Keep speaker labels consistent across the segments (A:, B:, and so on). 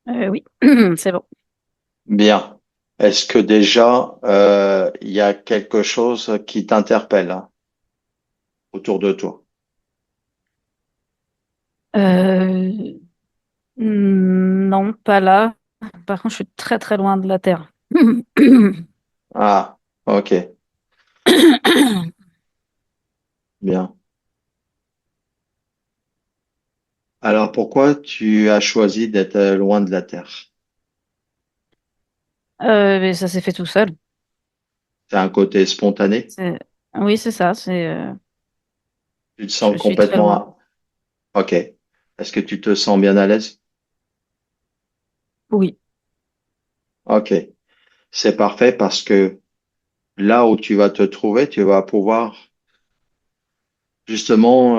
A: Oui, c'est bon.
B: Bien. Est-ce que déjà, il y a quelque chose qui t'interpelle hein, autour de toi?
A: Euh, non, pas là. Par contre, je suis très très loin de la Terre.
B: Ah, ok, bien. Alors pourquoi tu as choisi d'être loin de la Terre?
A: Mais ça s'est fait tout seul.
B: C'est un côté spontané?
A: C'est- Oui, c'est ça.
B: Tu te
A: Je
B: sens
A: suis très loin.
B: complètement... Ok. Est-ce que tu te sens bien à l'aise?
A: Oui.
B: Ok. C'est parfait parce que là où tu vas te trouver, tu vas pouvoir justement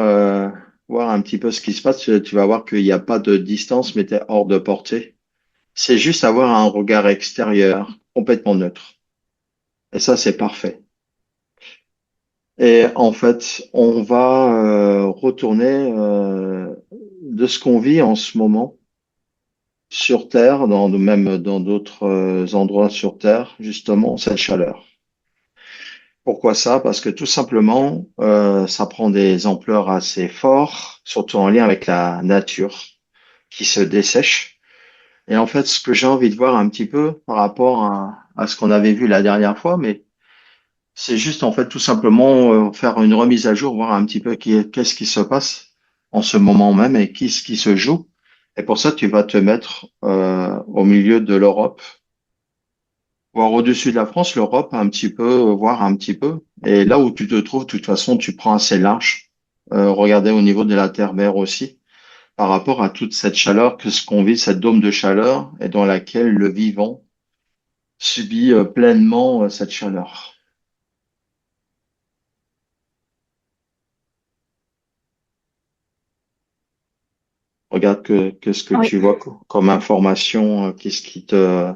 B: voir un petit peu ce qui se passe. Tu vas voir qu'il n'y a pas de distance, mais tu es hors de portée. C'est juste avoir un regard extérieur complètement neutre. Et ça, c'est parfait. Et en fait, on va retourner de ce qu'on vit en ce moment sur Terre, même dans d'autres endroits sur Terre, justement, cette chaleur. Pourquoi ça? Parce que tout simplement, ça prend des ampleurs assez fortes, surtout en lien avec la nature qui se dessèche. Et en fait, ce que j'ai envie de voir un petit peu par rapport à ce qu'on avait vu la dernière fois, mais c'est juste en fait tout simplement faire une remise à jour, voir un petit peu qu'est-ce qui se passe en ce moment même et ce qui se joue. Et pour ça, tu vas te mettre au milieu de l'Europe, voir au-dessus de la France, l'Europe un petit peu, voir un petit peu. Et là où tu te trouves, de toute façon, tu prends assez large. Regardez au niveau de la terre-mer aussi, par rapport à toute cette chaleur que ce qu'on vit, cette dôme de chaleur, et dans laquelle le vivant subit pleinement cette chaleur. Regarde qu'est-ce que
A: Oui.
B: tu vois comme information, qu'est-ce qui te...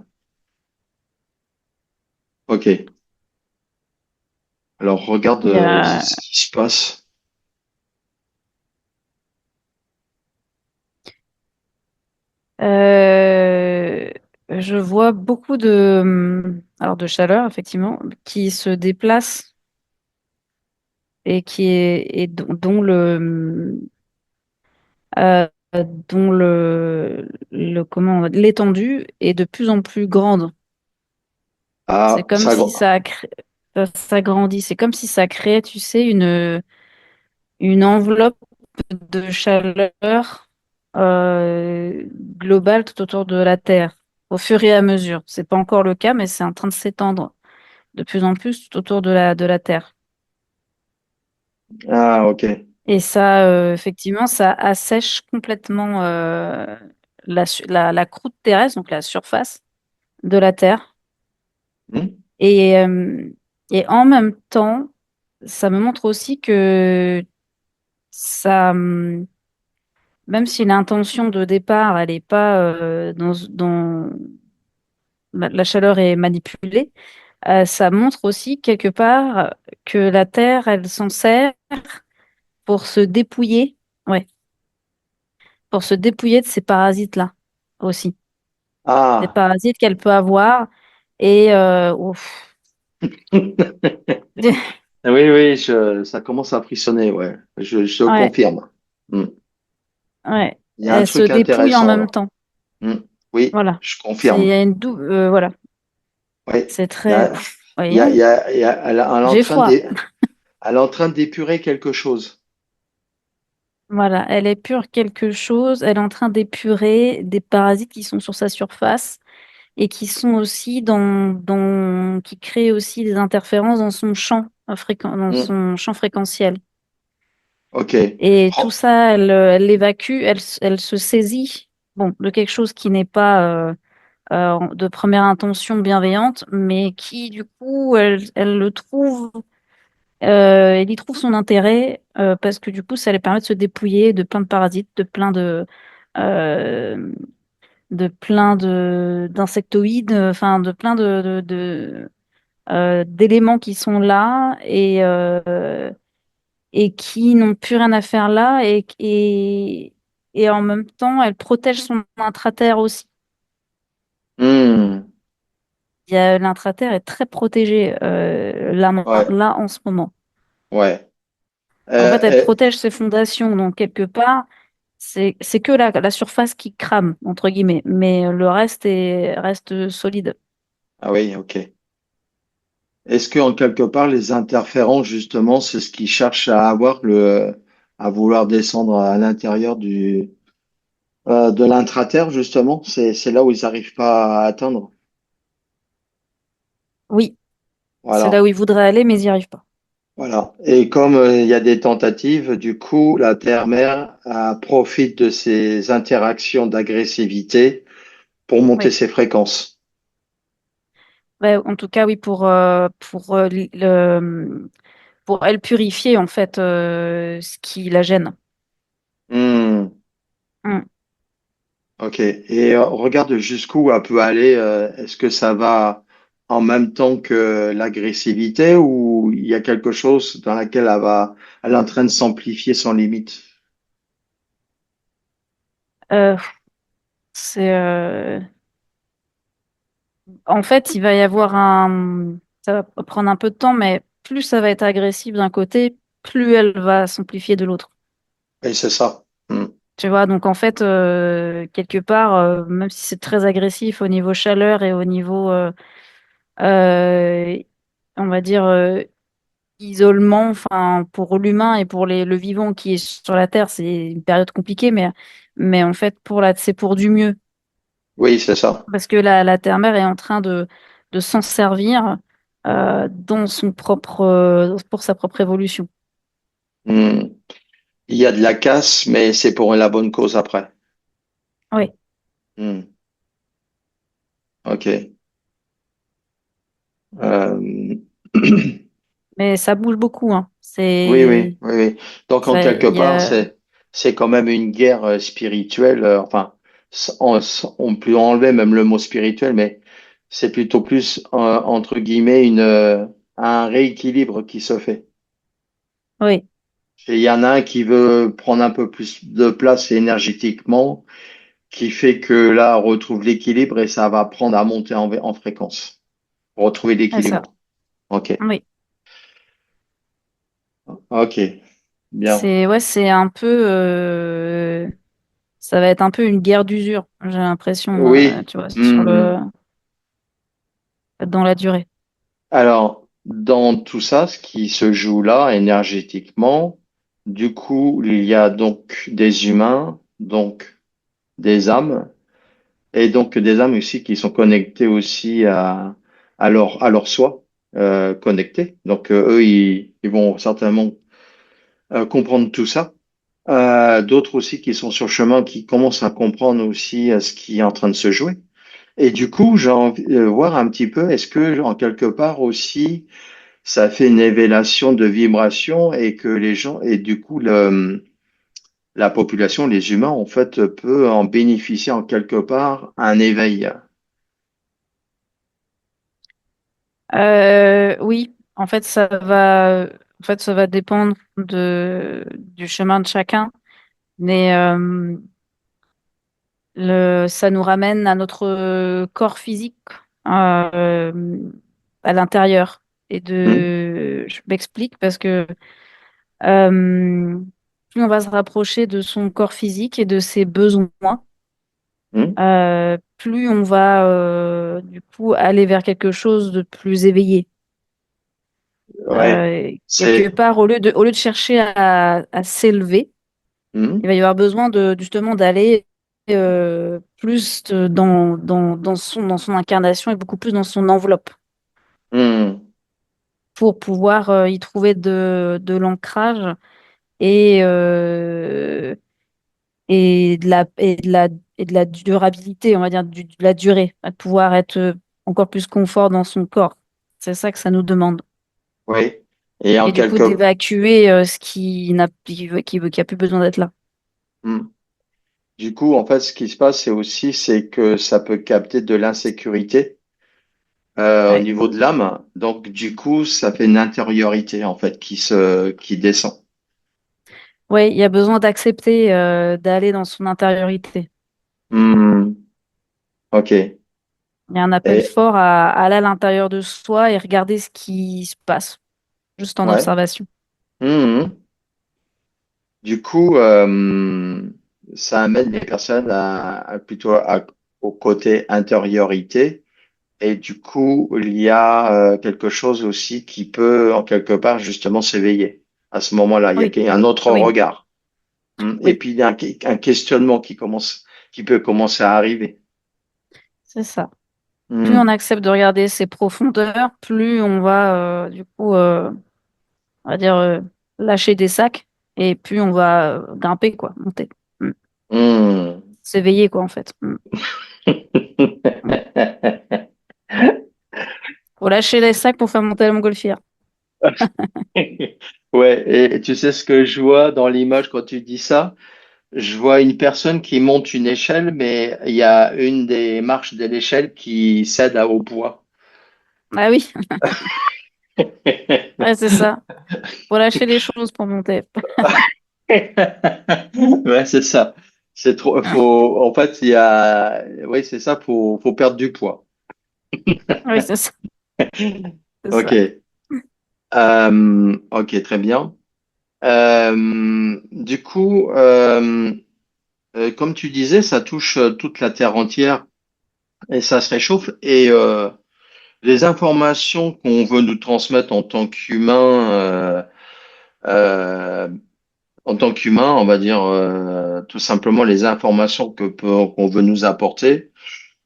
B: Ok, alors regarde
A: Il y a,
B: ce qui se passe.
A: euh, je vois beaucoup alors de chaleur, effectivement, qui se déplace et euh, dont l'étendue est de plus en plus grande. C'est
B: Ah,
A: comme si ça s'agrandit. C'est comme si ça créait, tu sais, une enveloppe de chaleur globale tout autour de la Terre, au fur et à mesure. C'est pas encore le cas, mais c'est en train de s'étendre de plus en plus tout autour de la Terre.
B: ah, ok.
A: Et ça, effectivement, ça assèche complètement la croûte terrestre, donc la surface de la Terre.
B: Hmm.
A: Et, euh, et en même temps, ça me montre aussi que ça, même si l'intention de départ, elle n'est pas dans la chaleur est manipulée, ça montre aussi quelque part que la Terre, elle s'en sert pour se dépouiller, ouais, pour se dépouiller de ces parasites-là aussi. Des
B: Ah,
A: parasites qu'elle peut avoir. Et ouf.
B: oui, oui, ça commence à frissonner, ouais. Je
A: Ouais,
B: confirme. Hmm.
A: ouais.
B: Il y a un
A: Elle se
B: truc
A: dépouille en
B: intéressant
A: même
B: là.
A: temps.
B: Hmm. Oui,
A: Voilà.
B: je
A: C'est il y
B: confirme.
A: a voilà.
B: Oui,
A: C'est
B: il y
A: très.
B: a, il y a, il
A: Voyons,
B: y a, elle est en
A: j'ai
B: train
A: froid.
B: elle est en train d'épurer quelque chose.
A: Voilà, elle épure quelque chose. Elle est en train d'épurer des parasites qui sont sur sa surface et qui sont aussi qui créent aussi des interférences dans son champ dans
B: Hmm.
A: son champ fréquentiel.
B: Ok.
A: Et tout
B: Oh.
A: ça, elle l'évacue, elle se saisit, bon, de quelque chose qui n'est pas de première intention bienveillante, mais qui, du coup, elle le trouve, elle y trouve son intérêt, parce que, du coup, ça lui permet de se dépouiller de plein de parasites, euh, d'insectoïdes, enfin, de plein d'éléments qui sont là et qui n'ont plus rien à faire là et en même temps, elle protège son intraterre aussi.
B: Hmm.
A: L'intraterre est très protégée là,
B: Ouais,
A: là en ce moment.
B: ouais.
A: En fait, elle
B: Euh,
A: protège ses fondations, donc quelque part, c'est que la surface qui crame, entre guillemets, mais le reste reste solide.
B: ah oui, ok. Est-ce que en quelque part les interférences justement, c'est ce qui cherche à avoir à vouloir descendre à l'intérieur de l'intraterre justement, c'est là où ils n'arrivent pas à atteindre.
A: Oui, c'est là où
B: Voilà,
A: il voudrait aller, mais ils n'y arrivent pas.
B: voilà. Et comme il y a des tentatives, du coup, la Terre-mère profite de ces interactions d'agressivité pour monter
A: Oui.
B: ses fréquences.
A: Ouais, en tout cas, oui, pour elle purifier, en fait, ce qui la gêne.
B: Hmm.
A: Mm.
B: Ok. Et regarde jusqu'où elle peut aller. Est-ce que ça va en même temps que l'agressivité ou il y a quelque chose dans laquelle elle est en train de s'amplifier sans limite?
A: Euh, c'est, En fait, il va y avoir ça va prendre un peu de temps, mais plus ça va être agressif d'un côté, plus elle va s'amplifier de l'autre.
B: Et c'est ça. Hmm.
A: Tu vois, donc en fait, quelque part, même si c'est très agressif au niveau chaleur et au niveau, euh, on va dire, isolement, enfin, pour l'humain et pour le vivant qui est sur la Terre, c'est une période compliquée, mais en fait, c'est pour du mieux.
B: Oui, c'est ça.
A: Parce que la Terre-Mère est en train de s'en servir dans son propre, pour sa propre évolution.
B: Hmm. Il y a de la casse, mais c'est pour la bonne cause après.
A: Oui,
B: Hmm. Ok. Euh,
A: mais ça bouge beaucoup, hein.
B: Oui, oui, oui, oui. Donc, en quelque
A: Il y
B: part,
A: a,
B: c'est quand même une guerre spirituelle. Enfin, on peut enlever même le mot spirituel, mais c'est plutôt plus, entre guillemets, un rééquilibre qui se fait.
A: oui,
B: Et il y en a un qui veut prendre un peu plus de place énergétiquement, qui fait que là, on retrouve l'équilibre et ça va prendre à monter en fréquence. Pour retrouver
A: c'est ça.
B: l'équilibre. Ok.
A: Oui,
B: Ok. Bien.
A: ouais, c'est un peu, ça va être un peu une guerre d'usure, j'ai l'impression,
B: Oui.
A: tu vois,
B: Hmm.
A: dans la durée.
B: Alors, dans tout ça, ce qui se joue là énergétiquement, du coup, il y a donc des humains, donc des âmes, et donc des âmes aussi qui sont connectées aussi à leur soi, connectés. Donc, eux, ils vont certainement comprendre tout ça. D'autres aussi qui sont sur le chemin, qui commencent à comprendre aussi ce qui est en train de se jouer. Et du coup, j'ai envie de voir un petit peu, est-ce que, en quelque part aussi, ça fait une élévation de vibration et que les gens, et du coup, la population, les humains, en fait, peut en bénéficier en quelque part un éveil.
A: Oui, en fait, ça va dépendre du chemin de chacun, mais ça nous ramène à notre corps physique euh, à l'intérieur.
B: Hmm,
A: Je m'explique parce que euh, plus on va se rapprocher de son corps physique et de ses besoins,
B: hmm.
A: plus on va du coup aller vers quelque chose de plus éveillé.
B: Ouais,
A: Quelque
B: c'est,
A: part, au lieu de chercher à s'élever, il
B: hmm,
A: va y avoir besoin justement d'aller plus dans son incarnation et beaucoup plus dans son enveloppe
B: hmm.
A: pour pouvoir y trouver de l'ancrage et, et de la durabilité, on va dire, de la durée, à pouvoir être encore plus confort dans son corps. C'est ça que ça nous demande.
B: Oui. Et en
A: Et du coup,
B: quelque,
A: d'évacuer ce qui a plus besoin d'être là.
B: hmm. Du coup, en fait, ce qui se passe, c'est que ça peut capter de l'insécurité au
A: Ouais.
B: niveau de l'âme. Donc, du coup, ça fait une intériorité en fait qui descend.
A: Ouais, il y a besoin d'accepter d'aller dans son intériorité.
B: Hmm. Ok.
A: Il y a un appel
B: Et
A: fort à aller à l'intérieur de soi et regarder ce qui se passe, juste en
B: ouais.
A: observation.
B: Mhm. Du coup, ça amène les personnes au côté intériorité. Et du coup, il y a quelque chose aussi qui peut, en quelque part, justement s'éveiller. À ce moment-là,
A: Oui,
B: il y a un autre
A: oui,
B: regard. Et
A: oui,
B: puis, il y a un questionnement qui peut commencer à arriver.
A: c'est ça. Plus on
B: Hmm.
A: accepte de regarder ses profondeurs, plus on va, du coup, on va dire, lâcher des sacs et plus on va grimper, quoi, monter. Mm.
B: Hmm.
A: S'éveiller, quoi, en fait. Mm. Mm. Faut lâcher les sacs pour faire monter la montgolfière.
B: Ouais, et tu sais ce que je vois dans l'image quand tu dis ça? Je vois une personne qui monte une échelle, mais il y a une des marches de l'échelle qui cède au poids.
A: Ah oui, ouais, c'est ça. Faut lâcher les choses pour monter.
B: Ouais, c'est ça. C'est trop, faut, en fait, oui, c'est ça, faut perdre du poids.
A: Oui, c'est ça. C'est
B: Ok.
A: ça.
B: Ok, très bien. Du coup, comme tu disais, ça touche toute la Terre entière et ça se réchauffe. Et les informations qu'on veut nous transmettre euh, en tant qu'humain, on va dire tout simplement les informations qu'on veut nous apporter,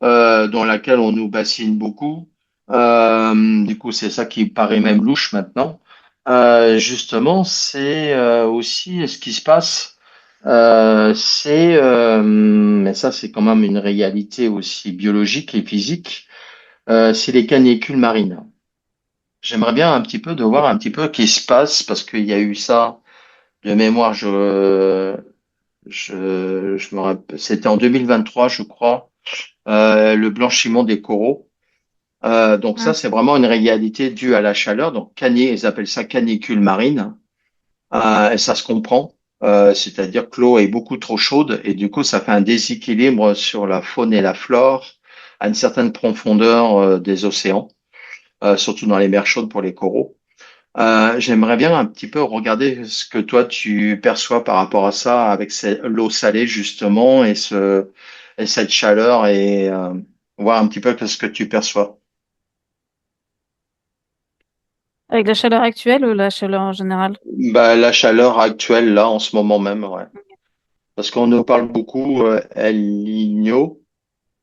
B: dans laquelle on nous bassine beaucoup. Du coup, c'est ça qui paraît même louche maintenant. Justement, c'est aussi ce qui se passe. Mais ça, c'est quand même une réalité aussi biologique et physique. C'est les canicules marines. J'aimerais bien un petit peu de voir un petit peu ce qui se passe parce qu'il y a eu ça de mémoire. Je me rappelle, c'était en 2023, je crois, le blanchiment des coraux. Donc ça,
A: Mm.
B: c'est vraiment une réalité due à la chaleur. Donc ils appellent ça canicule marine. Et ça se comprend. C'est-à-dire que l'eau est beaucoup trop chaude et du coup, ça fait un déséquilibre sur la faune et la flore à une certaine profondeur des océans, surtout dans les mers chaudes pour les coraux. J'aimerais bien un petit peu regarder ce que toi tu perçois par rapport à ça avec l'eau salée justement et cette chaleur et voir un petit peu ce que tu perçois.
A: Avec la chaleur actuelle ou la chaleur en général?
B: Bah, la chaleur actuelle là en ce moment même, ouais. Parce qu'on nous parle beaucoup El Niño,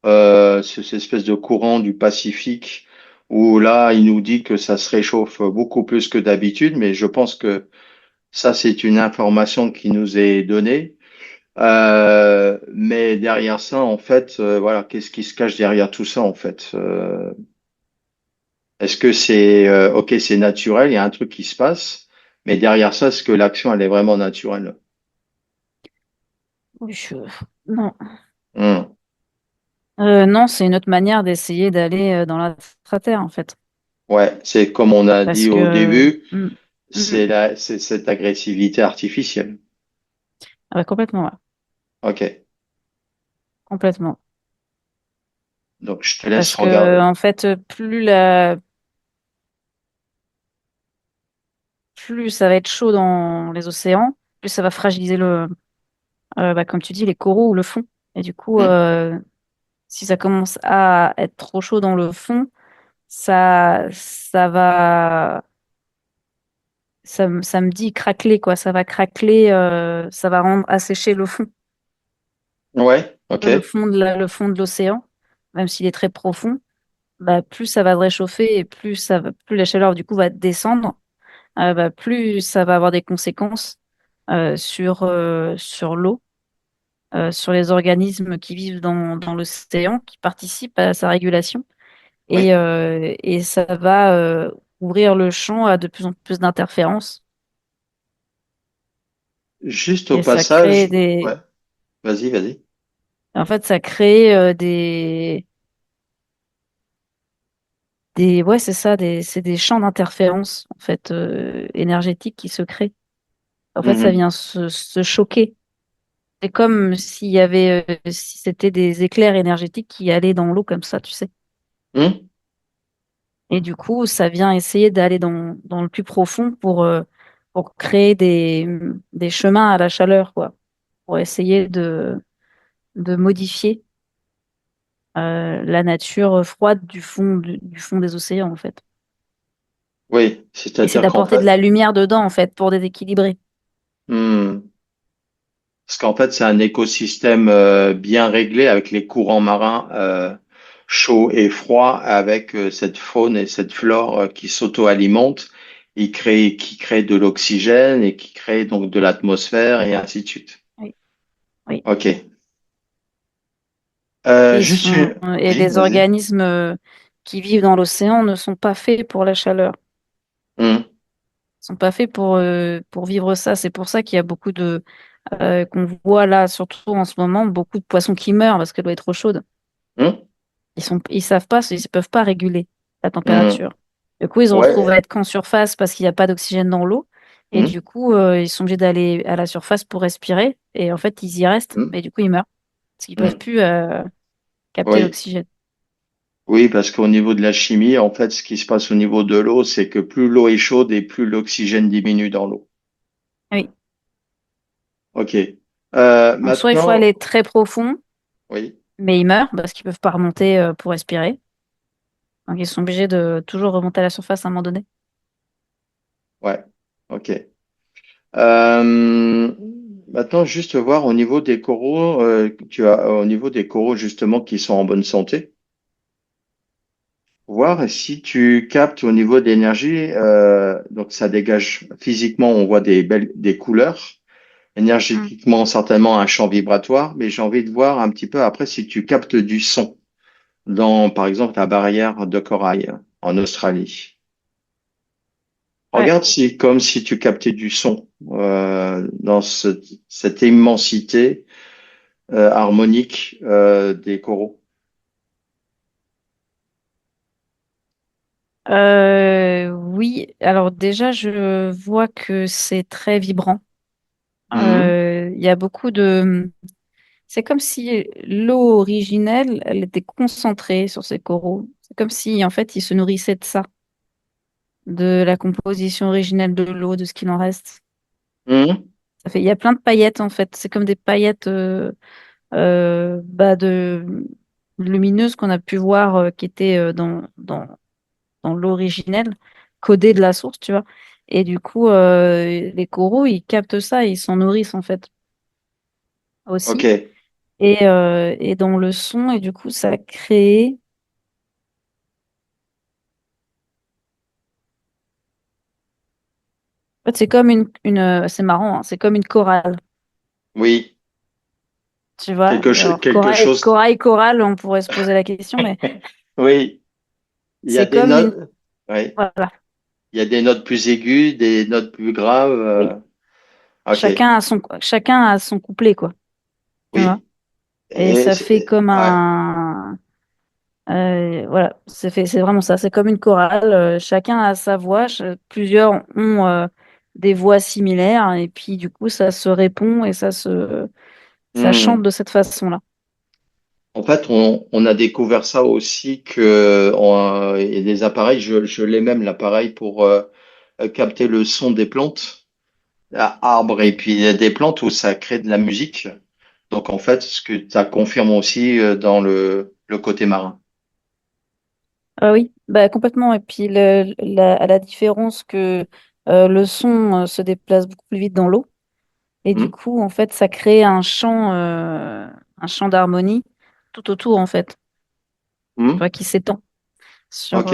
B: c'est cette espèce de courant du Pacifique où là il nous dit que ça se réchauffe beaucoup plus que d'habitude, mais je pense que ça c'est une information qui nous est donnée. Mais derrière ça, en fait, voilà, qu'est-ce qui se cache derrière tout ça, en fait? Est-ce que ok, c'est naturel, il y a un truc qui se passe, mais derrière ça, est-ce que l'action, elle est vraiment naturelle?
A: Oui, non.
B: Hmm.
A: Non, c'est une autre manière d'essayer d'aller dans la terre, en fait.
B: Ouais, c'est comme on a dit
A: Parce
B: au
A: que,
B: début,
A: mm, mm,
B: c'est cette agressivité artificielle.
A: ah ouais, complètement, ouais.
B: Ok,
A: Complètement.
B: donc je te laisse
A: Parce que,
B: regarder.
A: en fait, plus ça va être chaud dans les océans, plus ça va fragiliser comme tu dis, les coraux ou le fond. Et du coup,
B: Hmm.
A: si ça commence à être trop chaud dans le fond, ça va, ça me dit craqueler, quoi. Ça va craqueler, ça va rendre assécher
B: Ouais, ok,
A: le fond de l'océan, même s'il est très profond. Bah, plus ça va se réchauffer et plus la chaleur du coup va descendre, plus ça va avoir des conséquences sur l'eau, sur les organismes qui vivent dans l'océan, qui participent à sa régulation.
B: oui.
A: Et ça va ouvrir le champ à de plus en plus d'interférences.
B: Juste au
A: Et ça crée
B: passage, ouais, vas-y, vas-y.
A: en fait, ça crée ouais, c'est ça, c'est des champs d'interférences en fait énergétiques qui se créent. En fait, ça
B: Mhm.
A: vient se choquer. C'est comme s'il y avait, si c'était des éclairs énergétiques qui allaient dans l'eau comme ça, tu sais.
B: Hum.
A: Et du coup, ça vient essayer d'aller dans le plus profond pour créer des chemins à la chaleur, quoi, pour essayer de modifier la nature froide du fond des océans, en fait.
B: Oui,
A: Et c'est
B: c'est-à-dire qu'en
A: d'apporter de
B: fait,
A: la lumière dedans, en fait, pour déséquilibrer.
B: hmm, parce qu'en fait, c'est un écosystème bien réglé avec les courants marins chauds et froids, avec cette faune et cette flore qui s'auto-alimentent, qui crée de l'oxygène et qui crée donc de l'atmosphère et ainsi de suite.
A: Oui, oui.
B: Ok. Juste
A: Et
B: Oui,
A: les
B: vas-y.
A: organismes qui vivent dans l'océan ne sont pas faits pour la chaleur.
B: Hmm,
A: Ils sont pas faits pour vivre ça. C'est pour ça qu'il y a beaucoup qu'on voit là, surtout en ce moment, beaucoup de poissons qui meurent parce qu'elle doit être trop chaude.
B: hmm,
A: Ils savent pas, ils peuvent pas réguler la
B: hmm.
A: température. Du coup, ils se retrouvent
B: Ouais.
A: à être qu'en surface parce qu'il n'y a pas d'oxygène dans l'eau. Et
B: Hmm,
A: du coup, ils sont obligés d'aller à la surface pour respirer. Et en fait, ils y restent.
B: hmm,
A: Mais du coup, ils meurent parce qu'ils peuvent
B: hmm.
A: plus capter
B: Oui.
A: l'oxygène.
B: Oui, parce qu'au niveau de la chimie, en fait, ce qui se passe au niveau de l'eau, c'est que plus l'eau est chaude et plus l'oxygène diminue dans l'eau.
A: Oui.
B: Ok.
A: Donc, soit il faut
B: Maintenant,
A: aller très profond,
B: oui,
A: mais ils meurent parce qu'ils peuvent pas remonter pour respirer. Donc, ils sont obligés de toujours remonter à la surface à un moment donné.
B: ouais, ok. Euh, Maintenant, juste voir au niveau des coraux, tu as au niveau des coraux justement qui sont en bonne santé, voir si tu captes au niveau d'énergie, donc ça dégage physiquement, on voit des couleurs,
A: Mm.
B: énergétiquement certainement un champ vibratoire, mais j'ai envie de voir un petit peu après si tu captes du son dans, par exemple, la barrière de corail en Australie.
A: Ouais.
B: Regarde si, comme si tu captais du son dans cette immensité harmonique des coraux.
A: Oui, alors déjà, je vois que c'est très vibrant.
B: Mhm.
A: Il y a beaucoup de... C'est comme si l'eau originelle, elle était concentrée sur ces coraux. C'est comme si, en fait, ils se nourrissaient de ça, de la composition originelle de l'eau, de ce qu'il en reste.
B: Mhm.
A: Ça fait... Il y a plein de paillettes, en fait. C'est comme des paillettes lumineuses qu'on a pu voir qui étaient dans l'eau originelle, codée de la source, tu vois. Et du coup, les coraux, ils captent ça et ils s'en nourrissent, en fait,
B: Ok,
A: aussi. Et dans le son, et du coup, ça crée. En fait, c'est comme c'est marrant, hein, c'est comme une chorale,
B: oui,
A: tu vois. Alors,
B: quelque chose.
A: chorale, on pourrait se poser la question, mais
B: Oui, il y a
A: c'est
B: des
A: comme une.
B: notes. Oui,
A: Voilà,
B: il y a des notes plus aiguës, des notes plus graves.
A: oui.
B: Ok,
A: Chacun a son couplet, quoi, tu vois.
B: oui.
A: Et ça fait comme
B: Ouais.
A: un. Voilà, c'est vraiment ça. C'est comme une chorale. Chacun a sa voix. Plusieurs ont des voix similaires. Et puis, du coup, ça se répond et ça chante
B: Hmm.
A: de cette façon-là.
B: En fait, on a découvert ça aussi il y a des appareils, je l'ai même l'appareil pour capter le son des plantes, arbres et
A: Oui.
B: puis il y a des plantes où ça crée de la musique. Donc en fait, ce que ça confirme aussi dans le côté marin.
A: Oui, bah, complètement. Et puis, à la différence que le son se déplace beaucoup plus vite dans l'eau. Et du
B: Hmm.
A: coup, en fait, ça crée un champ d'harmonie tout autour, en fait, tu
B: Hmm.
A: vois, qui s'étend
B: Ok,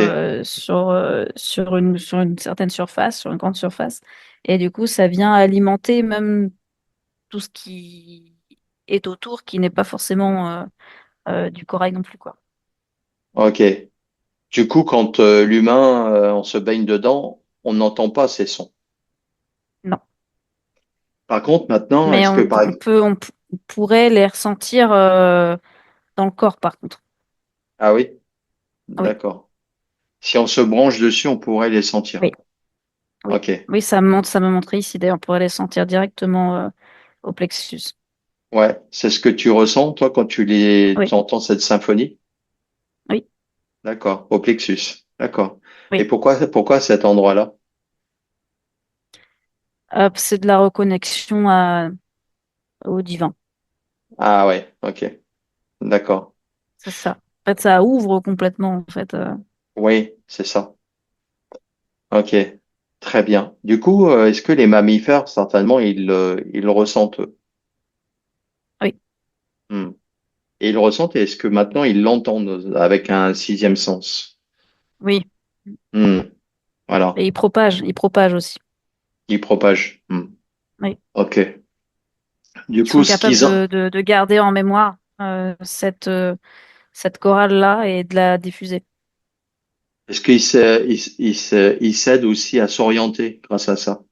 A: sur une certaine surface, sur une grande surface. Et du coup, ça vient alimenter même tout ce qui est autour, qui n'est pas forcément du corail non plus, quoi.
B: ok. Du coup, quand l'humain, on se baigne dedans, on n'entend pas ces sons.
A: Non.
B: Par contre, maintenant,
A: Mais
B: est-ce que par exemple...
A: on pourrait les ressentir dans le corps, par contre.
B: Ah oui,
A: Oui,
B: d'accord. Si on se branche dessus, on pourrait les sentir.
A: oui, oui.
B: Ok.
A: Oui, ça me montrait ici, d'ailleurs, on pourrait les sentir directement au plexus.
B: Ouais, c'est ce que tu ressens, toi, quand tu
A: Oui,
B: entends cette symphonie?
A: oui.
B: D'accord, au plexus. D'accord. Et
A: Oui.
B: pourquoi cet endroit-là?
A: Hop, c'est de la reconnexion au divin.
B: Ah ouais, ok. D'accord.
A: C'est ça. En fait, ça ouvre complètement, en fait.
B: Oui, c'est ça. Ok. Très bien. Du coup, est-ce que les mammifères, certainement, ils le ressentent, eux?
A: Oui,
B: Hmm. Et ils le ressentent, et est-ce que maintenant ils l'entendent avec un sixième sens?
A: oui.
B: Hmm. Voilà.
A: Et il propage aussi.
B: Ils propagent. Hmm.
A: Oui.
B: Ok. Du
A: Ils
B: coup,
A: sont
B: ce
A: capables
B: qu'ils ont,
A: de garder en mémoire cette chorale-là et de la diffuser.
B: est-ce ils s'aident aussi à s'orienter grâce à ça?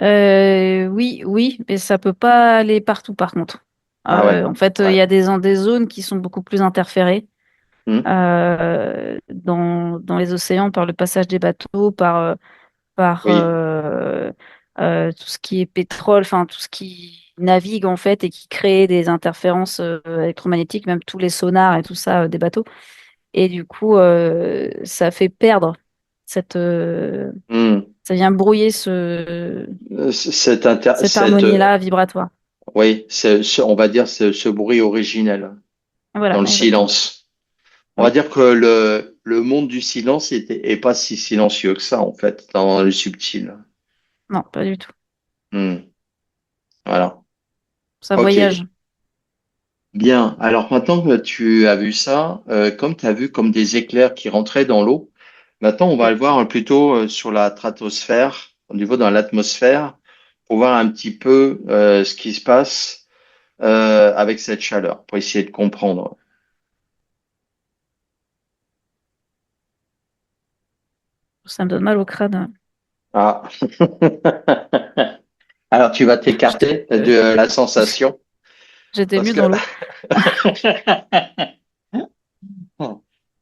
A: Oui, oui, mais ça peut pas aller partout par contre.
B: Ah ouais,
A: En fait, il
B: ouais.
A: y a des zones qui sont beaucoup plus interférées
B: Hmm.
A: dans les océans par le passage des bateaux, par
B: Oui.
A: tout ce qui est pétrole, enfin tout ce qui navigue en fait et qui crée des interférences électromagnétiques, même tous les sonars et tout ça des bateaux. Et du coup, ça fait perdre cette,
B: Hmm.
A: ça vient brouiller cette harmonie-là vibratoire.
B: Oui, on va dire ce bruit originel dans
A: Voilà,
B: le
A: exactement.
B: silence. On va
A: Oui,
B: dire que le monde du silence est pas si silencieux que ça, en fait, dans le subtil.
A: non, pas du tout.
B: Hmm. Voilà.
A: Ça
B: Ok.
A: voyage.
B: Bien. Alors maintenant que tu as vu ça, comme tu as vu comme des éclairs qui rentraient dans l'eau, maintenant on va
A: Oui.
B: le voir plutôt sur la stratosphère, au niveau dans l'atmosphère, pour voir un petit peu ce qui se passe avec cette chaleur, pour essayer de comprendre.
A: Ça me donne mal au crâne.
B: Ah. Alors tu vas
A: J'étais
B: t'écarter
A: euh,
B: de la sensation
A: j'étais
B: parce
A: nue
B: que
A: dans l'eau.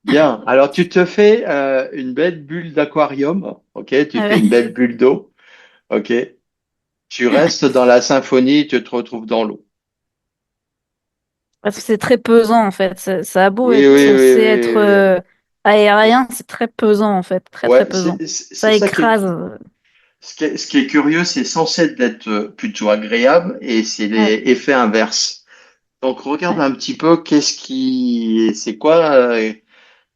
B: bien. Alors tu te fais une belle bulle d'aquarium, ok? Tu fais
A: Ouais.
B: une belle bulle d'eau, ok? Tu restes dans la symphonie, tu te retrouves dans l'eau.
A: Parce que c'est très pesant en fait. Ça a beau
B: Oui,
A: être
B: oui, oui,
A: censé être
B: oui, oui.
A: aérien, c'est très pesant en fait. Très très
B: Ouais,
A: pesant.
B: c'est
A: Ça
B: ça qui est,
A: écrase.
B: ce qui est curieux, c'est censé être plutôt agréable et c'est
A: Ouais,
B: l'effet inverse. Donc regarde
A: ouais.
B: un petit peu c'est quoi,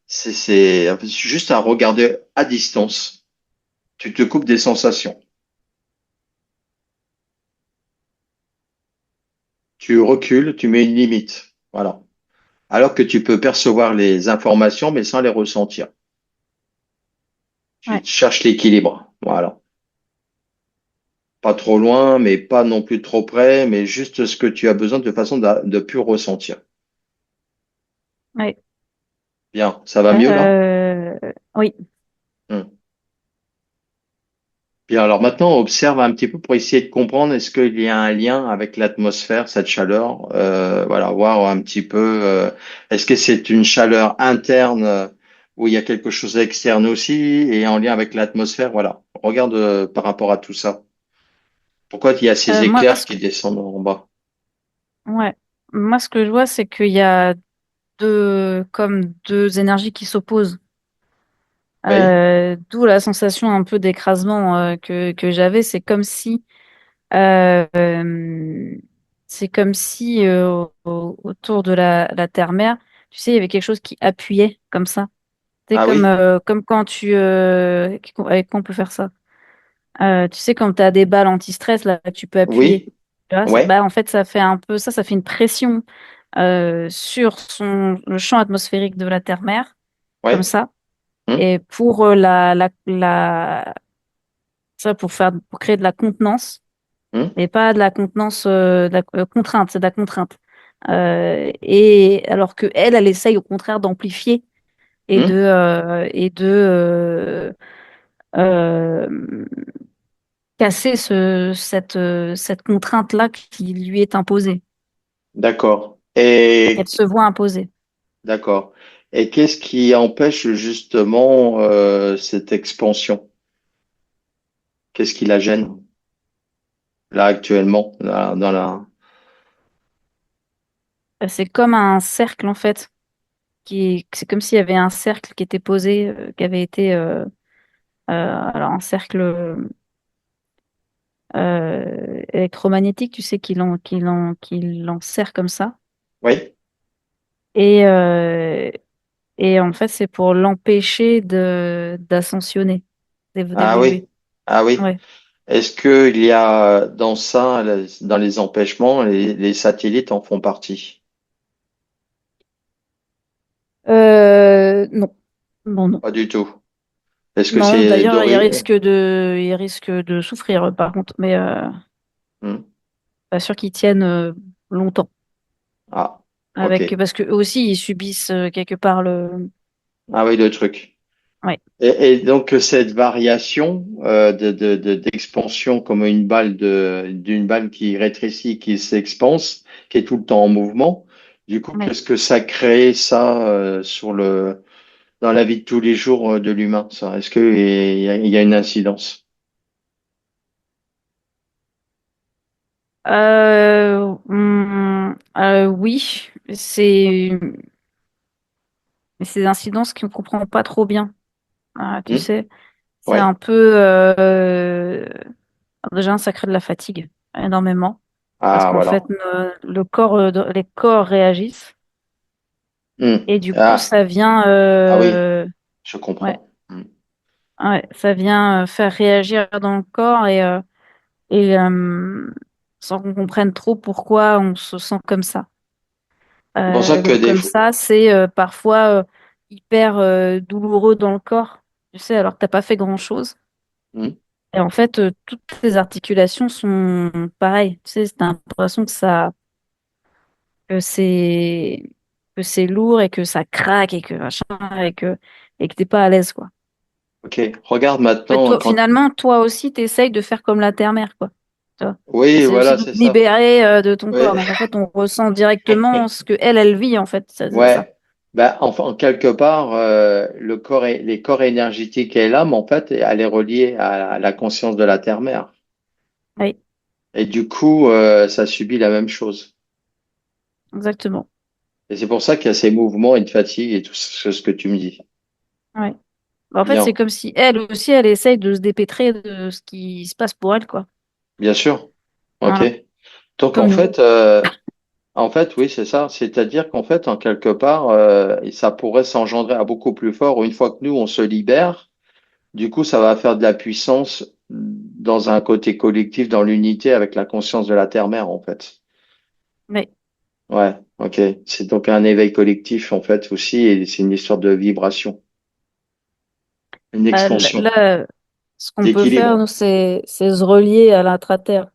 B: c'est juste à regarder à distance. Tu te coupes des sensations. Tu recules, tu mets une limite. Voilà. Alors que tu peux percevoir les informations, mais sans les ressentir. Tu
A: Ouais.
B: cherches l'équilibre. Voilà. Pas trop loin, mais pas non plus trop près, mais juste ce que tu as besoin de façon de pur ressentir.
A: Ouais.
B: Bien. Ça va mieux là?
A: Euh, oui.
B: Hmm. Bien. Alors maintenant, on observe un petit peu pour essayer de comprendre est-ce qu'il y a un lien avec l'atmosphère, cette chaleur. Voilà, voir un petit peu, est-ce que c'est une chaleur interne où il y a quelque chose d'externe aussi et en lien avec l'atmosphère. Voilà. Regarde par rapport à tout ça. Pourquoi il y a ces
A: Moi,
B: éclairs qui descendent en bas?
A: ouais. Moi, ce que je vois, c'est qu'il y a comme deux énergies qui s'opposent.
B: Oui,
A: D'où la sensation un peu d'écrasement que j'avais. Euh, c'est comme si autour de la terre-mère, tu sais, il y avait quelque chose qui appuyait comme ça. C'est
B: ah oui,
A: comme quand avec quoi on peut faire ça? Tu sais, quand tu as des balles anti-stress, là, tu peux appuyer.
B: oui,
A: Tu vois,
B: ouais,
A: bah, en fait, ça fait un peu ça fait une pression sur le champ atmosphérique de la terre-mère, comme
B: ouais,
A: ça.
B: hum,
A: Et pour ça, pour créer de la contenance,
B: hum,
A: et pas de la contenance, contrainte, c'est de la contrainte. Et alors que elle essaye au contraire d'amplifier et
B: hum.
A: euh, casser cette contrainte-là qui lui est imposée.
B: D'accord.
A: Elle se voit imposer.
B: D'accord. Et qu'est-ce qui empêche justement cette expansion? Qu'est-ce qui la gêne là actuellement, là, dans la...
A: C'est comme un cercle en fait. c'est comme s'il y avait un cercle qui était posé, qui avait été, alors un cercle électromagnétique, tu sais, qui l'enserre comme ça.
B: Oui.
A: Et, euh, et en fait, c'est pour l'empêcher d'ascensionner,
B: Ah
A: d'évoluer.
B: oui. Ah oui.
A: Ouais.
B: Est-ce que il y a dans ça, dans les empêchements, les satellites en font partie?
A: Non, non, non.
B: Pas du tout. Est-ce que
A: Non,
B: c'est
A: d'ailleurs,
B: d'origine?
A: il risque de souffrir, par contre, mais
B: Hmm.
A: pas sûr qu'ils tiennent longtemps.
B: Ah, ok.
A: Avec, parce que eux aussi, ils subissent quelque part
B: Ah oui, le truc.
A: ouais,
B: Et donc cette variation d'expansion comme d'une balle qui rétrécit, qui s'expanse, qui est tout le temps en mouvement. Du coup,
A: ouais.
B: qu'est-ce que ça crée ça sur le dans la vie de tous les jours de l'humain, ça? Est-ce que il y a une incidence?
A: Oui, c'est des incidences qu'on ne comprend pas trop bien. Ah, tu
B: Hmm.
A: sais, c'est un
B: Ouais.
A: peu déjà ça crée de la fatigue énormément parce
B: Ah
A: qu'en fait
B: voilà.
A: le corps, les corps réagissent
B: Hmm.
A: et du coup
B: Ah
A: ça vient
B: ah oui, je
A: ouais,
B: comprends. Hmm.
A: ouais, ça vient faire réagir dans le corps et sans qu'on comprenne trop pourquoi on se sent comme ça.
B: C'est pour ça que
A: Donc
B: des
A: comme
B: fois.
A: ça, c'est parfois hyper douloureux dans le corps, tu sais, alors que t'as pas fait grand-chose.
B: Hmm.
A: Et en fait, toutes tes articulations sont pareilles. Tu sais, t'as l'impression que c'est que c'est lourd et que ça craque et que machin et que t'es pas à l'aise, quoi.
B: Ok. Regarde
A: En fait,
B: maintenant
A: toi,
B: quand.
A: finalement, toi aussi, t'essayes de faire comme la terre-mère, quoi. Tu vois.
B: Oui,
A: T'essayes aussi
B: voilà,
A: de te
B: c'est ça.
A: libérer de ton
B: Oui.
A: corps. Donc en fait, on ressent directement ce que elle vit, en fait. C'est ça.
B: Ouais, bah, enfin, en quelque part, les corps énergétiques et l'âme, en fait, elle est reliée à la conscience de la terre-mère.
A: Oui,
B: Et du coup, ça subit la même chose.
A: exactement.
B: Et c'est pour ça qu'il y a ces mouvements et de fatigue et tout ce que tu me dis.
A: Ouais. Bah, en fait, c'est
B: Bien,
A: comme si elle aussi, elle essaye de se dépêtrer de ce qui se passe pour elle, quoi.
B: bien sûr. OK.
A: Voilà.
B: Donc,
A: Comme nous.
B: en fait, oui, c'est ça. C'est-à-dire qu'en fait, en quelque part, ça pourrait s'engendrer à beaucoup plus fort une fois que nous, on se libère. Du coup, ça va faire de la puissance dans un côté collectif, dans l'unité avec la conscience de la terre-mère, en fait.
A: Mais
B: Ouais, ok. C'est donc un éveil collectif, en fait, aussi, et c'est une histoire de vibration, une expansion,
A: là, ce qu'on peut faire,
B: d'équilibre.
A: nous, c'est se relier à l'intra-terre.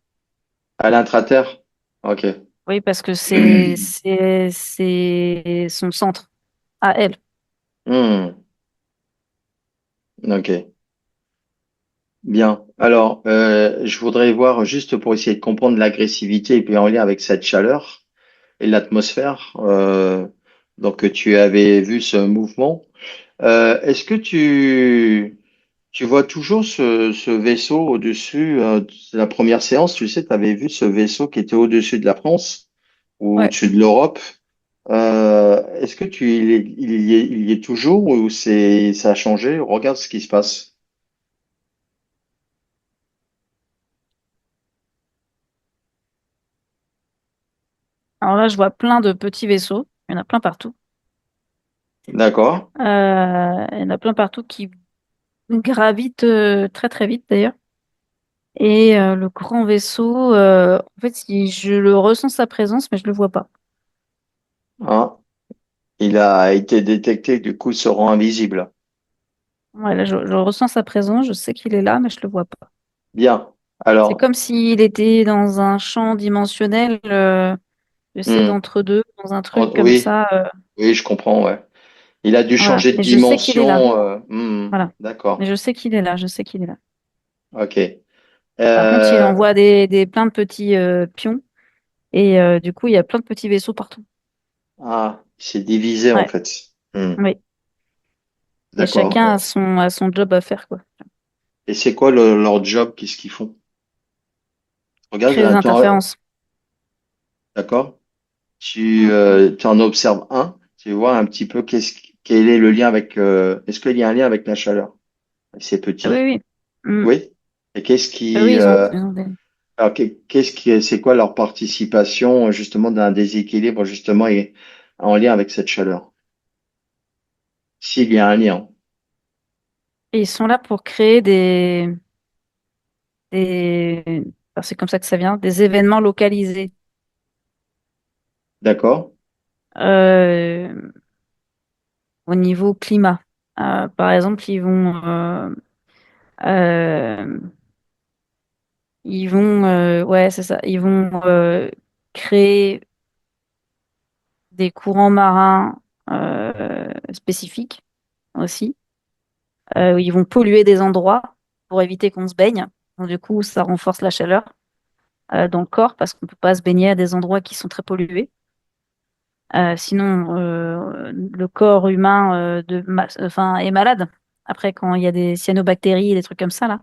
B: À l'intraterre? Ok.
A: Oui, parce que c'est son centre à elle.
B: Hmm, ok. Bien. Alors, je voudrais voir, juste pour essayer de comprendre l'agressivité et puis en lien avec cette chaleur et l'atmosphère, donc tu avais vu ce mouvement. Est-ce que tu vois toujours ce vaisseau au-dessus de la première séance? Tu sais, tu avais vu ce vaisseau qui était au-dessus de la France ou
A: Ouais.
B: au-dessus de l'Europe. Est-ce que il y est toujours ou ça a changé? Regarde ce qui se passe.
A: Alors là, je vois plein de petits vaisseaux. Il y en a plein partout.
B: D'accord.
A: Il y en a plein partout qui gravitent très très vite d'ailleurs. Et le grand vaisseau, en fait, je le ressens sa présence, mais je le vois pas.
B: Hein? Il a été détecté, du coup, il se rend invisible.
A: Ouais, là, je ressens sa présence, je sais qu'il est là, mais je le vois pas.
B: Bien.
A: C'est
B: Alors,
A: comme s'il était dans un champ dimensionnel, je sais,
B: hmm,
A: d'entre deux, dans un truc comme
B: oui,
A: ça.
B: oui, je comprends, ouais. Il a dû
A: Voilà.
B: changer de
A: Et je sais qu'il est là.
B: dimension.
A: Voilà. Mais
B: D'accord.
A: je sais qu'il est là, je sais qu'il est là.
B: Ok.
A: Par contre, il
B: Euh,
A: envoie plein de petits pions. Et du coup, il y a plein de petits vaisseaux partout.
B: c'est divisé en
A: Ouais,
B: fait. Hmm,
A: oui. Et
B: d'accord.
A: chacun a son job à faire, quoi.
B: Et c'est quoi leur job? Qu'est-ce qu'ils font? Regarde,
A: Créer des
B: attends,
A: interférences.
B: d'accord? Tu en observes un. Tu vois un petit peu quel est le lien avec, est-ce qu'il y a un lien avec la chaleur, avec ces
A: Ah oui,
B: petits?
A: oui. Mm.
B: Oui. Et
A: Ah oui, ils ont des...
B: alors, c'est quoi leur participation justement d'un déséquilibre justement et en lien avec cette chaleur? S'il y a un lien.
A: et ils sont là pour créer des... enfin, c'est comme ça que ça vient, des événements localisés.
B: D'accord?
A: Euh, Au niveau climat. Par exemple, euh, ouais, c'est ça, ils vont créer des courants marins spécifiques aussi. Ils vont polluer des endroits pour éviter qu'on se baigne. Donc, du coup, ça renforce la chaleur dans le corps parce qu'on peut pas se baigner à des endroits qui sont très pollués. Sinon, le corps humain enfin, est malade. Après, quand il y a des cyanobactéries, des trucs comme ça, là.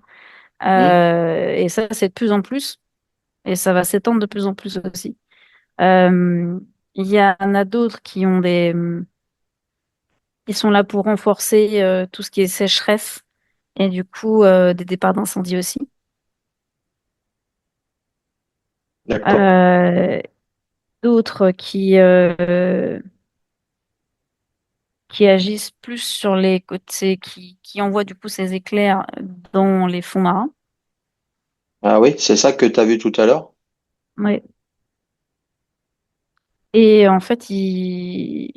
B: Hmm.
A: Et ça, c'est de plus en plus. Et ça va s'étendre de plus en plus aussi. Euh, il y en a d'autres qui sont là pour renforcer tout ce qui est sécheresse et du coup des départs d'incendie aussi.
B: D'accord.
A: Euh, D'autres qui agissent plus sur les côtés, qui envoient du coup ces éclairs dans les fonds marins.
B: Ah oui, c'est ça que tu as vu tout à l'heure?
A: Ouais. Et en fait, ils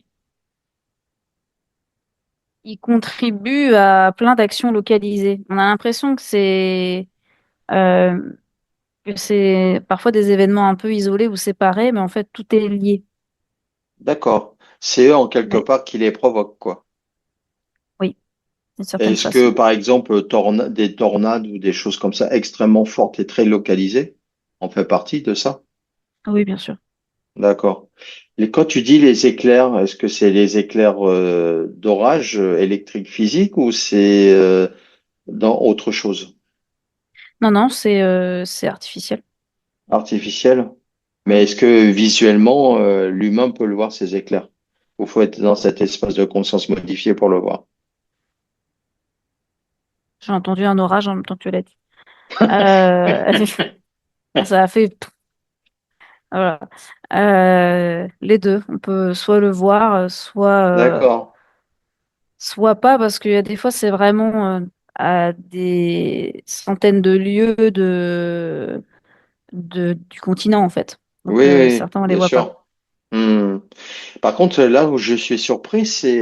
A: contribuent à plein d'actions localisées. On a l'impression euh, que c'est parfois des événements un peu isolés ou séparés, mais en fait, tout est lié.
B: D'accord. C'est eux en quelque
A: Ouais.
B: part qui les provoquent, quoi.
A: Oui, d'une certaine
B: Est-ce que,
A: façon.
B: par exemple, des tornades ou des choses comme ça extrêmement fortes et très localisées en fait partie de ça?
A: Oui, bien sûr.
B: D'accord. Et quand tu dis les éclairs, est-ce que c'est les éclairs d'orage électrique physique ou c'est dans autre chose
A: Non, non, c'est artificiel.
B: artificiel? Mais
A: Mm.
B: est-ce que visuellement, l'humain peut le voir, ces éclairs? Ou faut être dans cet espace de conscience modifié pour le voir?
A: J'ai entendu un orage en même temps que tu l'as dit. Euh, Ça a fait voilà. Les deux. On peut soit le voir,
B: D'accord.
A: soit pas, parce qu'il y a des fois, c'est vraiment à des centaines de lieues du continent, en fait. Donc,
B: Oui, oui,
A: certains, on les
B: bien
A: voit pas.
B: sûr. Hmm. Par contre, là où je suis surpris, c'est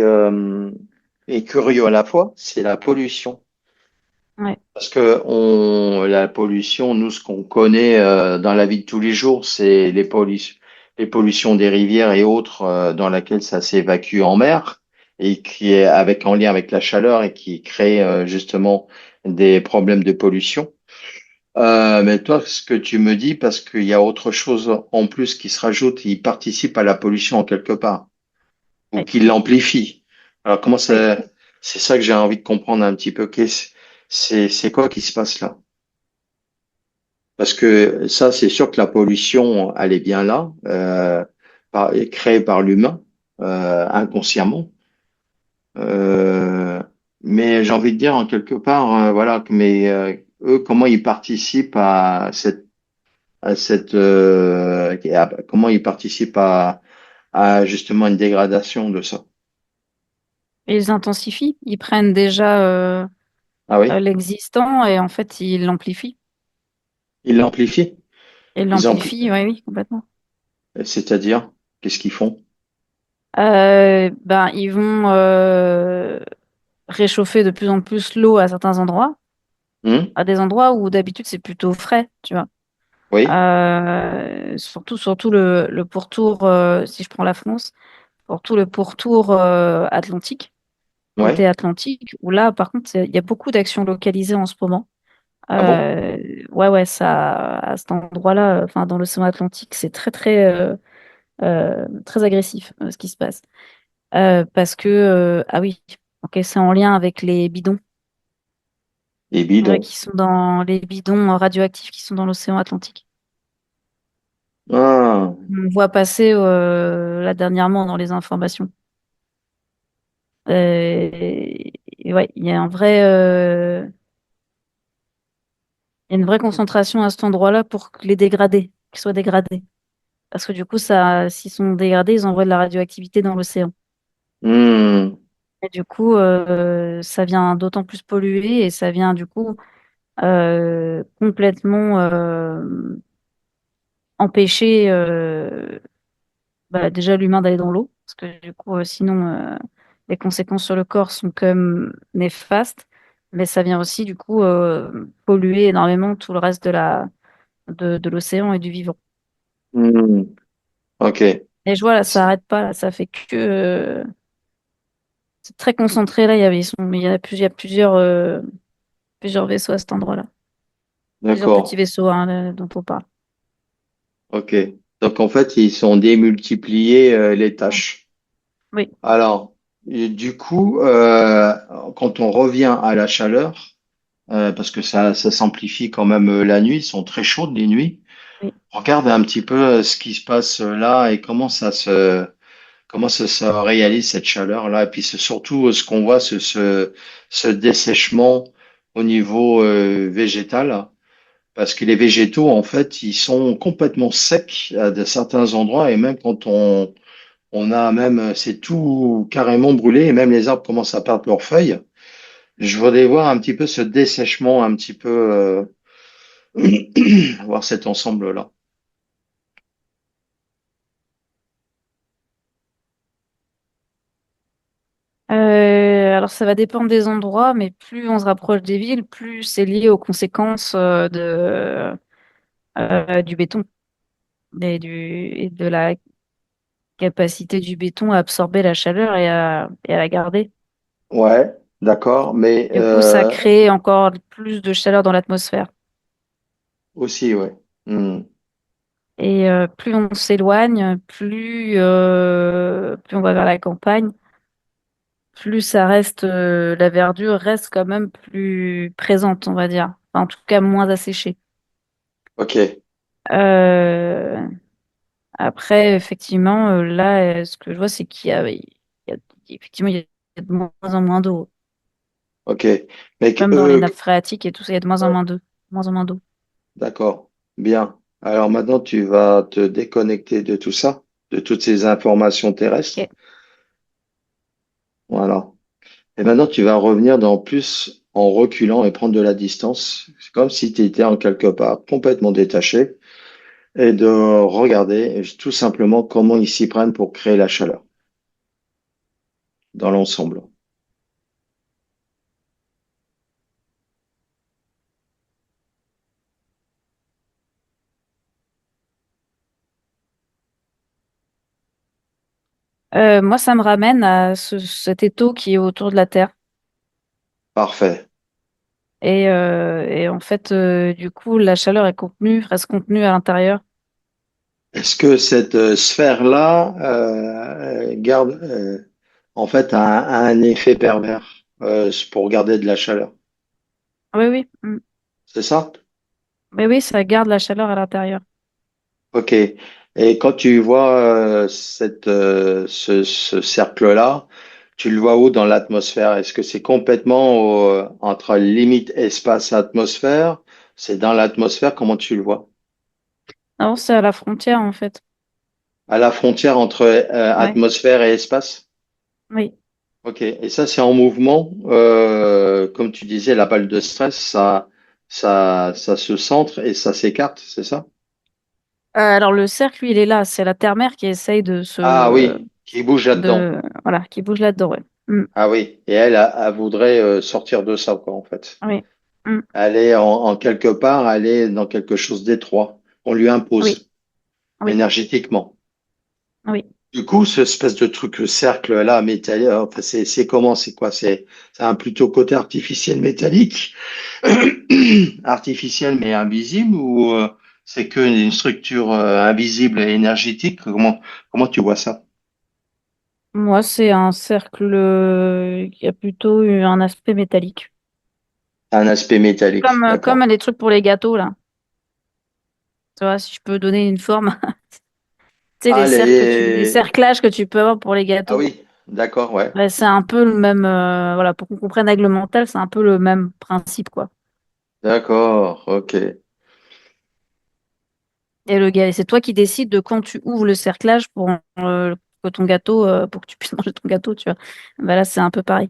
B: et curieux à la fois, c'est la pollution.
A: Ouais,
B: Parce que la pollution, nous, ce qu'on connaît dans la vie de tous les jours, c'est les pollutions des rivières et autres dans laquelle ça s'évacue en mer et qui est en lien avec la chaleur et qui crée justement des problèmes de pollution. Mais toi, ce que tu me dis, parce qu'il y a autre chose en plus qui se rajoute, il participe à la pollution en quelque part ou
A: ouais,
B: qui l'amplifie. Alors comment
A: ouais.
B: ça, c'est ça que j'ai envie de comprendre un petit peu. C'est quoi qui se passe là? Parce que ça, c'est sûr que la pollution, elle est bien là, créée par l'humain, inconsciemment. Euh, mais j'ai envie de dire en quelque part, voilà, eux, comment ils participent comment ils participent à justement une dégradation de ça.
A: Et ils intensifient. Ils prennent déjà
B: Ah oui?
A: l'existant et en fait, ils l'amplifient.
B: Ils l'amplifient?
A: Ils
B: Ils ampli-
A: l'amplifient, oui, oui, complètement.
B: C'est-à-dire, qu'est-ce qu'ils font?
A: Ben, ils vont réchauffer de plus en plus l'eau à certains endroits,
B: Hmm.
A: à des endroits où d'habitude c'est plutôt frais, tu vois.
B: Oui?
A: Surtout le pourtour, si je prends la France, surtout le pourtour atlantique, côté
B: Ouais?
A: atlantique, où là, par contre, il y a beaucoup d'actions localisées en ce moment.
B: Ah bon?
A: Euh, ouais, ouais, ça, à cet endroit-là, enfin, dans l'océan Atlantique, c'est très agressif, ce qui se passe. Parce que, ah oui, ok, c'est en lien avec les bidons,
B: Les
A: ouais,
B: bidons.
A: qui sont dans les bidons radioactifs qui sont dans l'océan Atlantique.
B: Ah.
A: On voit passer là dernièrement dans les informations. Et ouais, il y a une vraie concentration à cet endroit-là pour que les dégradés, qu'ils soient dégradés. Parce que du coup, s'ils sont dégradés, ils envoient de la radioactivité dans l'océan.
B: Hmm,
A: Et du coup, ça vient d'autant plus polluer et ça vient du coup complètement empêcher déjà l'humain d'aller dans l'eau. Parce que du coup, sinon, les conséquences sur le corps sont quand même néfastes. Mais ça vient aussi du coup polluer énormément tout le reste de l'océan et du vivant.
B: hmm. Ok.
A: Et je vois là, ça arrête pas, là, ça fait que c'est très concentré là. Il y a plusieurs vaisseaux à cet endroit-là, plusieurs petits
B: D'accord.
A: vaisseaux hein, là, dont on parle.
B: Ok. Donc en fait, ils sont démultipliés les tâches.
A: Oui,
B: Alors, et du coup, quand on revient à la chaleur, parce que ça s'amplifie quand même la nuit, ils sont très chaudes les nuits.
A: oui.
B: Regarde un petit peu ce qui se passe là et comment ça se réalise cette chaleur là. Et puis c'est surtout ce qu'on voit, ce dessèchement au niveau végétal. Parce que les végétaux, en fait, ils sont complètement secs à de certains endroits et même quand on a même, c'est tout carrément brûlé et même les arbres commencent à perdre leurs feuilles. Je voudrais voir un petit peu ce dessèchement, un petit peu, voir cet ensemble-là.
A: Alors ça va dépendre des endroits, mais plus on se rapproche des villes, plus c'est lié aux conséquences du béton et de la capacité du béton à absorber la chaleur et à la garder.
B: Ouais, d'accord, mais
A: Du coup, ça crée encore plus de chaleur dans l'atmosphère.
B: aussi, ouais. Hmm.
A: Et plus on s'éloigne, plus on va vers la campagne, plus ça reste, la verdure reste quand même plus présente, on va dire. Enfin, en tout cas, moins asséchée.
B: Ok,
A: Euh, Après, effectivement, là, ce que je vois, c'est il y a- effectivement, il y a de moins en moins d'eau.
B: ok. Mais
A: Même dans les nappes phréatiques et tout ça, il y a de moins en moins d'eau. Moins en moins d'eau.
B: d'accord, bien. Alors maintenant, tu vas te déconnecter de tout ça, de toutes ces informations terrestres.
A: Ok.
B: Voilà. Et maintenant, tu vas revenir dans plus en reculant et prendre de la distance. C'est comme si tu étais en quelque part complètement détaché et de regarder tout simplement comment ils s'y prennent pour créer la chaleur dans l'ensemble.
A: Moi, ça me ramène à cet étau qui est autour de la Terre.
B: Parfait.
A: Et en fait, du coup, la chaleur reste contenue à l'intérieur.
B: Est-ce que cette sphère-là garde en fait un effet pervers pour garder de la chaleur?
A: Oui, oui. Mm.
B: C'est ça?
A: Mais oui, ça garde la chaleur à l'intérieur.
B: Ok. Et quand tu vois ce cercle-là, tu le vois où dans l'atmosphère? Est-ce que c'est complètement entre limite espace-atmosphère? C'est dans l'atmosphère? Comment tu le vois?
A: Non, c'est à la frontière, en fait.
B: À la frontière entre
A: Ouais.
B: atmosphère et espace?
A: Oui.
B: Ok. Et ça, c'est en mouvement. Comme tu disais, la balle de stress, ça se centre et ça s'écarte, c'est ça?
A: Alors, le cercle, lui, il est là. C'est la terre-mère qui essaye
B: Ah oui, qui bouge là-dedans.
A: voilà, qui bouge là-dedans, ouais. Mm.
B: Ah oui, et elle, elle voudrait sortir de ça, quoi, en fait.
A: Oui. Mm.
B: Elle est en quelque part, elle est dans quelque chose d'étroit. On lui
A: Oui.
B: impose
A: Oui.
B: énergétiquement.
A: Oui.
B: Du coup, ce espèce de truc, le cercle là, métallique, enfin, c'est comment, c'est quoi? C'est un plutôt côté artificiel métallique, artificiel mais invisible, ou c'est qu'une structure invisible et énergétique? Comment tu vois ça?
A: Moi, c'est un cercle qui a plutôt eu un aspect métallique.
B: Un aspect métallique,
A: Comme
B: d'accord.
A: les trucs pour les gâteaux, là. Tu vois, si je peux donner une forme. Tu sais,
B: Ah,
A: les cerclages que tu peux avoir pour les
B: ah
A: gâteaux.
B: oui. D'accord, ouais.
A: Ouais, c'est un peu le même, voilà, pour qu'on comprenne règle mentale, c'est un peu le même principe, quoi.
B: D'accord, ok.
A: Et le gars, c'est toi qui décides de quand tu ouvres le cerclage pour que ton gâteau, pour que tu puisses manger ton gâteau, tu vois. Bah là, c'est un peu pareil.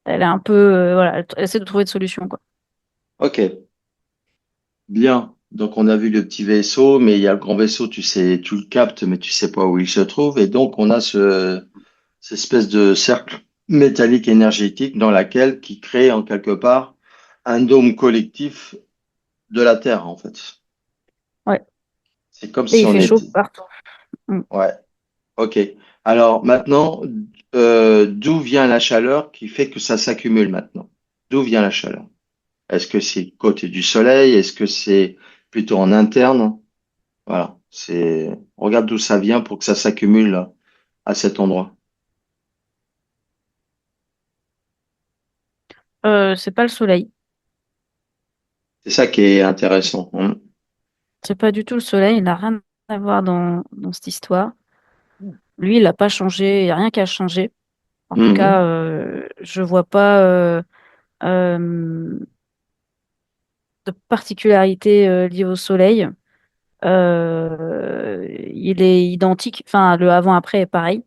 A: Elle est un peu, voilà, elle essaie de trouver de solutions, quoi.
B: Ok, bien. Donc on a vu le petit vaisseau, mais il y a le grand vaisseau, tu sais, tu le captes, mais tu sais pas où il se trouve. Et donc on a cette espèce de cercle métallique énergétique dans laquelle qui crée en quelque part un dôme collectif de la Terre, en fait.
A: Ouais.
B: C'est comme
A: Et
B: si
A: il
B: on
A: fait chaud
B: était.
A: partout. Mm.
B: Ouais, ok. Alors maintenant, d'où vient la chaleur qui fait que ça s'accumule maintenant? D'où vient la chaleur? Est-ce que c'est côté du soleil? Est-ce que c'est plutôt en interne? Voilà, regarde d'où ça vient pour que ça s'accumule à cet endroit.
A: C'est pas le soleil.
B: C'est ça qui est intéressant, hein.
A: C'est pas du tout le soleil. Il n'a rien à voir dans cette histoire. Lui, il n'a pas changé. Il n'y a rien qui a changé. En tout cas,
B: Mhm.
A: je vois pas euh, de particularité liée au soleil. Il est identique. Enfin, le avant-après est pareil.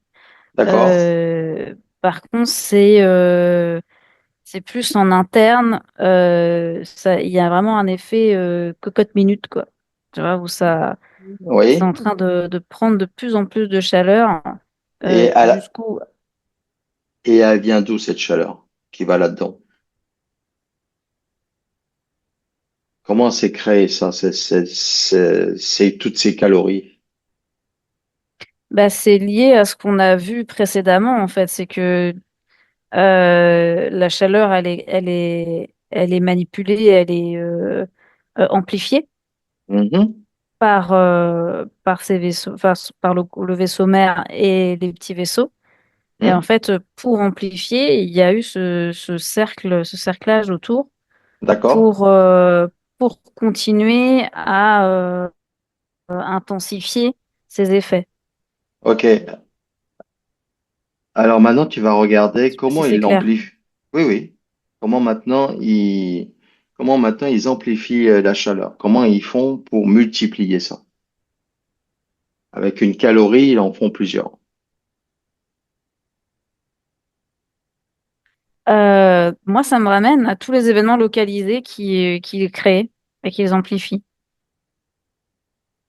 B: D'accord?
A: Par contre, c'est plus en interne. Il y a vraiment un effet cocotte minute, quoi. Tu vois, où ça, c'est
B: Oui.
A: en train de prendre de plus en plus de chaleur
B: Et,
A: jusqu'où.
B: et elle vient d'où cette chaleur qui va là-dedans? Comment c'est créé ça, toutes ces calories?
A: Bah, c'est lié à ce qu'on a vu précédemment, en fait. C'est que la chaleur, elle est manipulée, elle est amplifiée
B: Mhm.
A: par ces vaisseaux, enfin, par le vaisseau mère et les petits vaisseaux. Et en
B: Mhm.
A: fait, pour amplifier, il y a eu ce cerclage autour
B: D'accord?
A: pour, pour continuer à intensifier ses effets.
B: Ok. Alors maintenant, tu vas
A: Je
B: regarder
A: sais pas
B: comment
A: si
B: ils
A: c'est clair.
B: l'amplifient. Oui, oui. Comment maintenant ils amplifient la chaleur? Comment ils font pour multiplier ça? Avec une calorie, ils en font plusieurs.
A: Moi, ça me ramène à tous les événements localisés qui créent et qui les amplifient.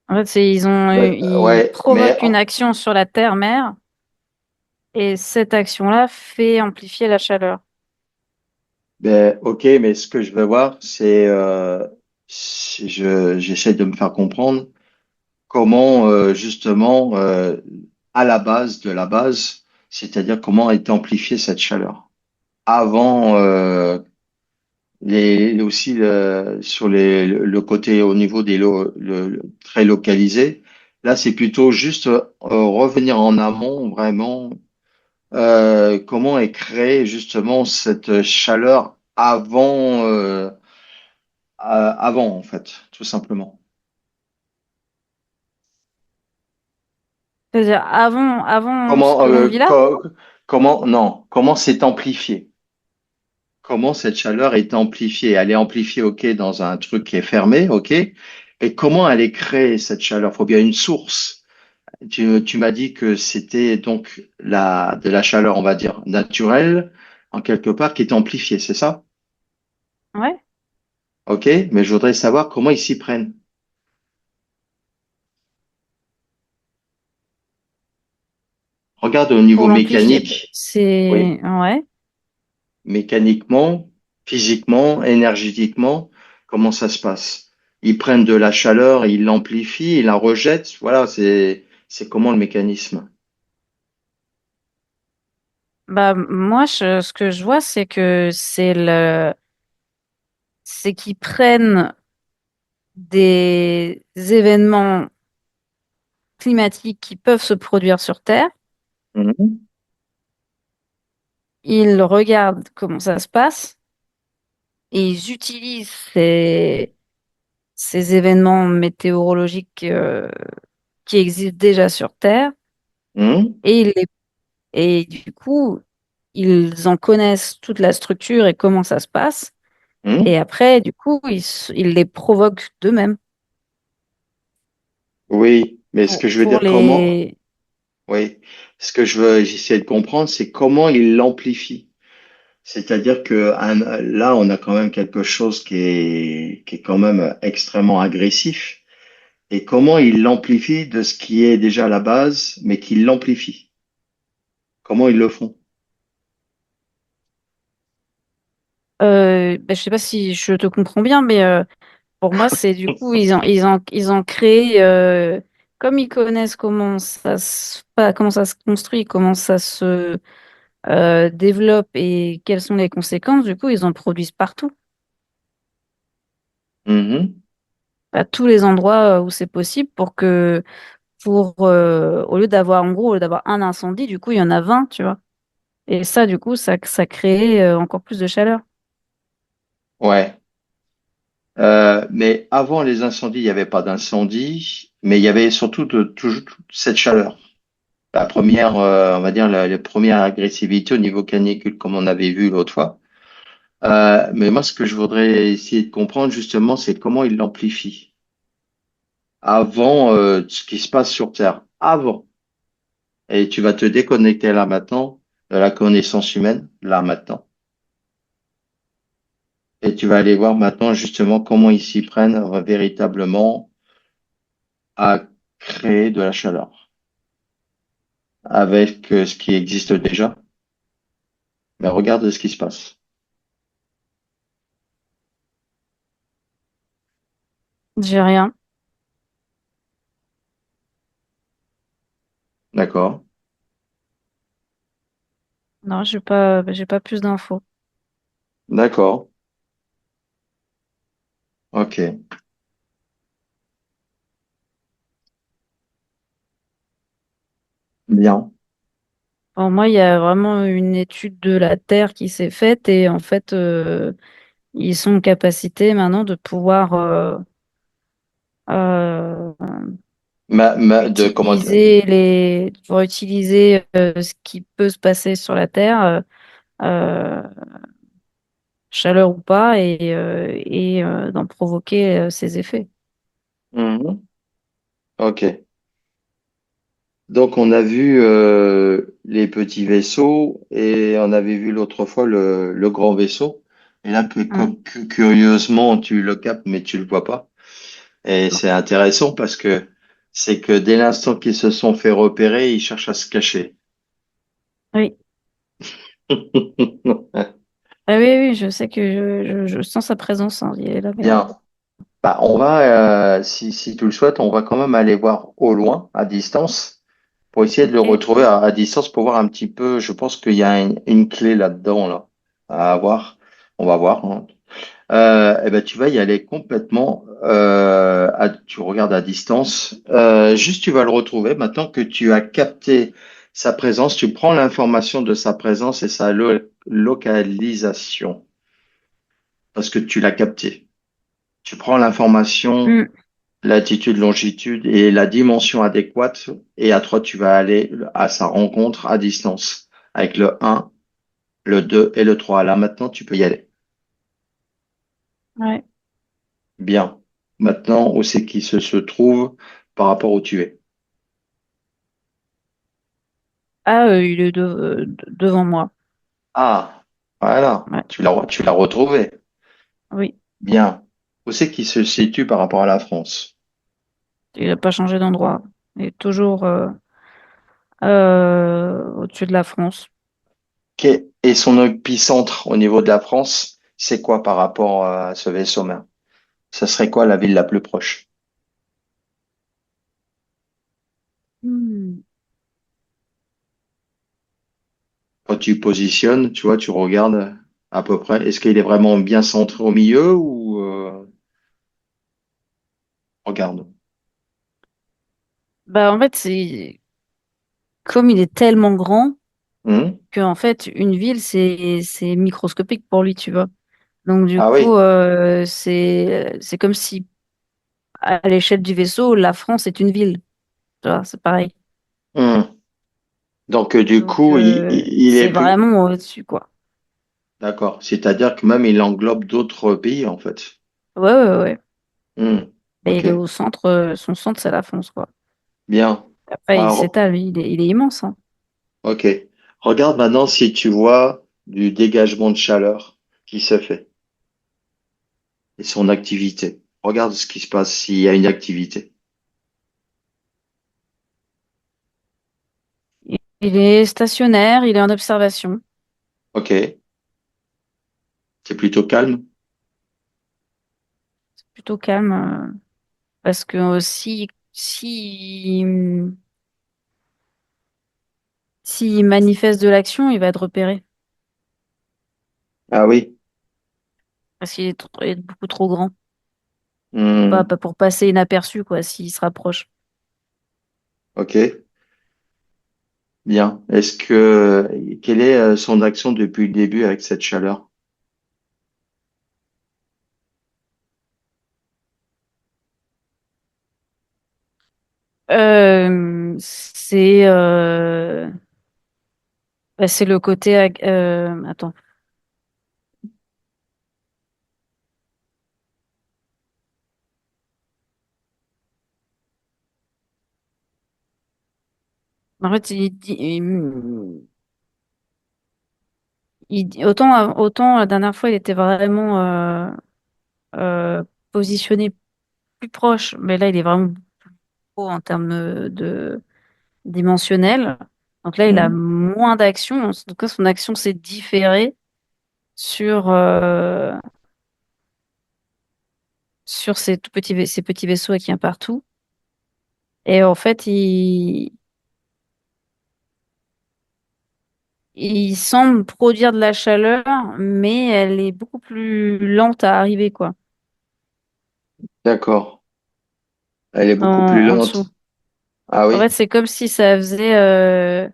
A: En fait,
B: Ouais,
A: ils
B: ouais, mais
A: provoquent une action sur la terre-mère et cette action-là fait amplifier la chaleur.
B: ben, ok, mais ce que je veux voir, j'essaie de me faire comprendre comment justement à la base de la base, c'est-à-dire comment est amplifiée cette chaleur avant aussi sur le côté au niveau très localisé. Là, c'est plutôt juste revenir en amont vraiment comment est créée justement cette chaleur avant en fait, tout simplement.
A: C'est-à-dire avant ce
B: Comment,
A: que l'on vit là?
B: comment c'est amplifié? Comment cette chaleur est amplifiée? Elle est amplifiée, ok, dans un truc qui est fermé, ok. Et comment elle est créée, cette chaleur? Faut bien une source. Tu m'as dit que c'était donc de la chaleur, on va dire, naturelle, en quelque part, qui est amplifiée, c'est ça?
A: Ouais.
B: Ok, mais je voudrais savoir comment ils s'y prennent. Regarde au niveau
A: Pour l'amplifier,
B: mécanique. Oui.
A: c'est ouais.
B: Mécaniquement, physiquement, énergétiquement, comment ça se passe? Ils prennent de la chaleur, ils l'amplifient, ils la rejettent. Voilà, c'est comment le mécanisme.
A: Bah moi, ce que je vois, c'est que c'est qu'ils prennent des événements climatiques qui peuvent se produire sur Terre.
B: Mhm.
A: Ils regardent comment ça se passe et ils utilisent ces événements météorologiques qui existent déjà sur Terre
B: Mhm.
A: et Et du coup, ils en connaissent toute la structure et comment ça se passe. Et
B: Hmm.
A: après, du coup, ils les provoquent d'eux-mêmes
B: Oui, mais ce que je veux
A: pour
B: dire, comment,
A: les...
B: oui, ce que je veux essayer de comprendre, c'est comment il l'amplifie. C'est-à-dire que là, on a quand même quelque chose qui est quand même extrêmement agressif. Et comment il l'amplifie de ce qui est déjà à la base, mais qu'il l'amplifie. Comment ils le font?
A: Ben, je sais pas si je te comprends bien, mais pour moi, c'est du coup, ils ont créé, comme ils connaissent comment pas, comment ça se construit, comment ça se développe et quelles sont les conséquences, du coup, ils en produisent partout,
B: Mhm.
A: à tous les endroits où c'est possible au lieu d'avoir, en gros, au lieu d'avoir un incendie, du coup, il y en a 20, tu vois. Et ça, du coup, ça crée encore plus de chaleur.
B: Ouais. Mais avant les incendies, il n'y avait pas d'incendie, mais il y avait surtout toujours toute cette chaleur. La première, on va dire, la première agressivité au niveau canicule, comme on avait vu l'autre fois. Mais moi, ce que je voudrais essayer de comprendre, justement, c'est comment il l'amplifie. Avant, ce qui se passe sur Terre. Avant. Et tu vas te déconnecter là maintenant de la connaissance humaine, là maintenant. Et tu vas aller voir maintenant, justement, comment ils s'y prennent véritablement à créer de la chaleur avec ce qui existe déjà. Mais regarde ce qui se passe.
A: J'ai rien.
B: D'accord?
A: Non, j'ai pas plus d'infos.
B: D'accord. Ok. Bien.
A: Pour moi, il y a vraiment une étude de la Terre qui s'est faite et en fait, ils sont en capacité maintenant de pouvoir euh,
B: Comment dire?
A: pour utiliser ce qui peut se passer sur la Terre, euh, chaleur ou pas, et d'en provoquer ces effets.
B: Mhm. Ok. Donc on a vu les petits vaisseaux et on avait vu l'autre fois le grand vaisseau. Et là,
A: Mm.
B: curieusement, tu le captes, mais tu le vois pas. Et c'est intéressant parce que c'est que dès l'instant qu'ils se sont fait repérer, ils cherchent à se cacher.
A: Oui. Ah oui, oui, je sais que je sens sa présence, hein, il est là, mais
B: Bien. Bah, on va, si tu le souhaites, on va quand même aller voir au loin, à distance, pour essayer de le
A: ok.
B: retrouver à distance pour voir un petit peu. Je pense qu'il y a une clé là-dedans, là, à avoir. On va voir, hein. Eh ben, tu vas y aller complètement. Tu regardes à distance. Juste, tu vas le retrouver. Maintenant que tu as capté sa présence, tu prends l'information de sa présence et sa localisation parce que tu l'as capté. Tu prends l'information,
A: Mm.
B: latitude, longitude et la dimension adéquate. Et à toi, tu vas aller à sa rencontre à distance avec le 1, le 2 et le 3. Là, maintenant, tu peux y aller.
A: Ouais.
B: Bien. Maintenant, où c'est qu'il se trouve par rapport où tu es?
A: Ah, il est devant moi.
B: Ah, voilà.
A: Ouais.
B: Tu l'as retrouvé.
A: Oui.
B: Bien. Où c'est qu'il se situe par rapport à la France?
A: Il n'a pas changé d'endroit. Il est toujours au-dessus de la France.
B: Et son épicentre au niveau de la France, c'est quoi par rapport à ce vaisseau mère? Ça serait quoi la ville la plus proche?
A: Hmm.
B: Quand tu positionnes, tu vois, tu regardes à peu près. Est-ce qu'il est vraiment bien centré au milieu ou regarde.
A: Bah, en fait, c'est comme il est tellement grand
B: Hmm.
A: que en fait, une ville, c'est microscopique pour lui, tu vois. Donc, du
B: Ah
A: coup,
B: oui.
A: c'est comme si, à l'échelle du vaisseau, la France est une ville. Tu vois, c'est pareil.
B: Hmm. Donc, du
A: Donc,
B: coup, il est
A: c'est
B: plus.
A: vraiment au-dessus, quoi.
B: D'accord. C'est-à-dire que même il englobe d'autres pays, en fait.
A: Ouais, ouais, ouais.
B: Hmm.
A: Et
B: Ok.
A: il est au centre, son centre, c'est la France, quoi.
B: Bien.
A: Après, il
B: Alors,
A: s'étale, il est immense, hein.
B: ok. Regarde maintenant si tu vois du dégagement de chaleur qui se fait et son activité. Regarde ce qui se passe s'il y a une activité.
A: Il est stationnaire, il est en observation.
B: Ok. C'est plutôt calme.
A: Plutôt calme, parce que si, s'il manifeste de l'action, il va être repéré.
B: Ah oui.
A: Parce qu'il est, il est beaucoup trop grand.
B: Hmm.
A: Pas pour passer inaperçu, quoi, s'il se rapproche.
B: Ok. Bien. Quelle est son action depuis le début avec cette chaleur?
A: C'est le côté. Attends. En fait, autant la dernière fois, il était vraiment euh, positionné plus proche, mais là, il est vraiment haut en termes de dimensionnel. Donc là, il a
B: Hmm.
A: moins d'action. En tout cas, son action s'est différée sur, sur ces tout petits, ces petits vaisseaux qui un partout. Et en fait, il semble produire de la chaleur, mais elle est beaucoup plus lente à arriver, quoi,
B: D'accord. Elle est
A: en,
B: beaucoup plus
A: en dessous.
B: lente. Ah
A: En fait,
B: oui.
A: c'est comme si ça faisait,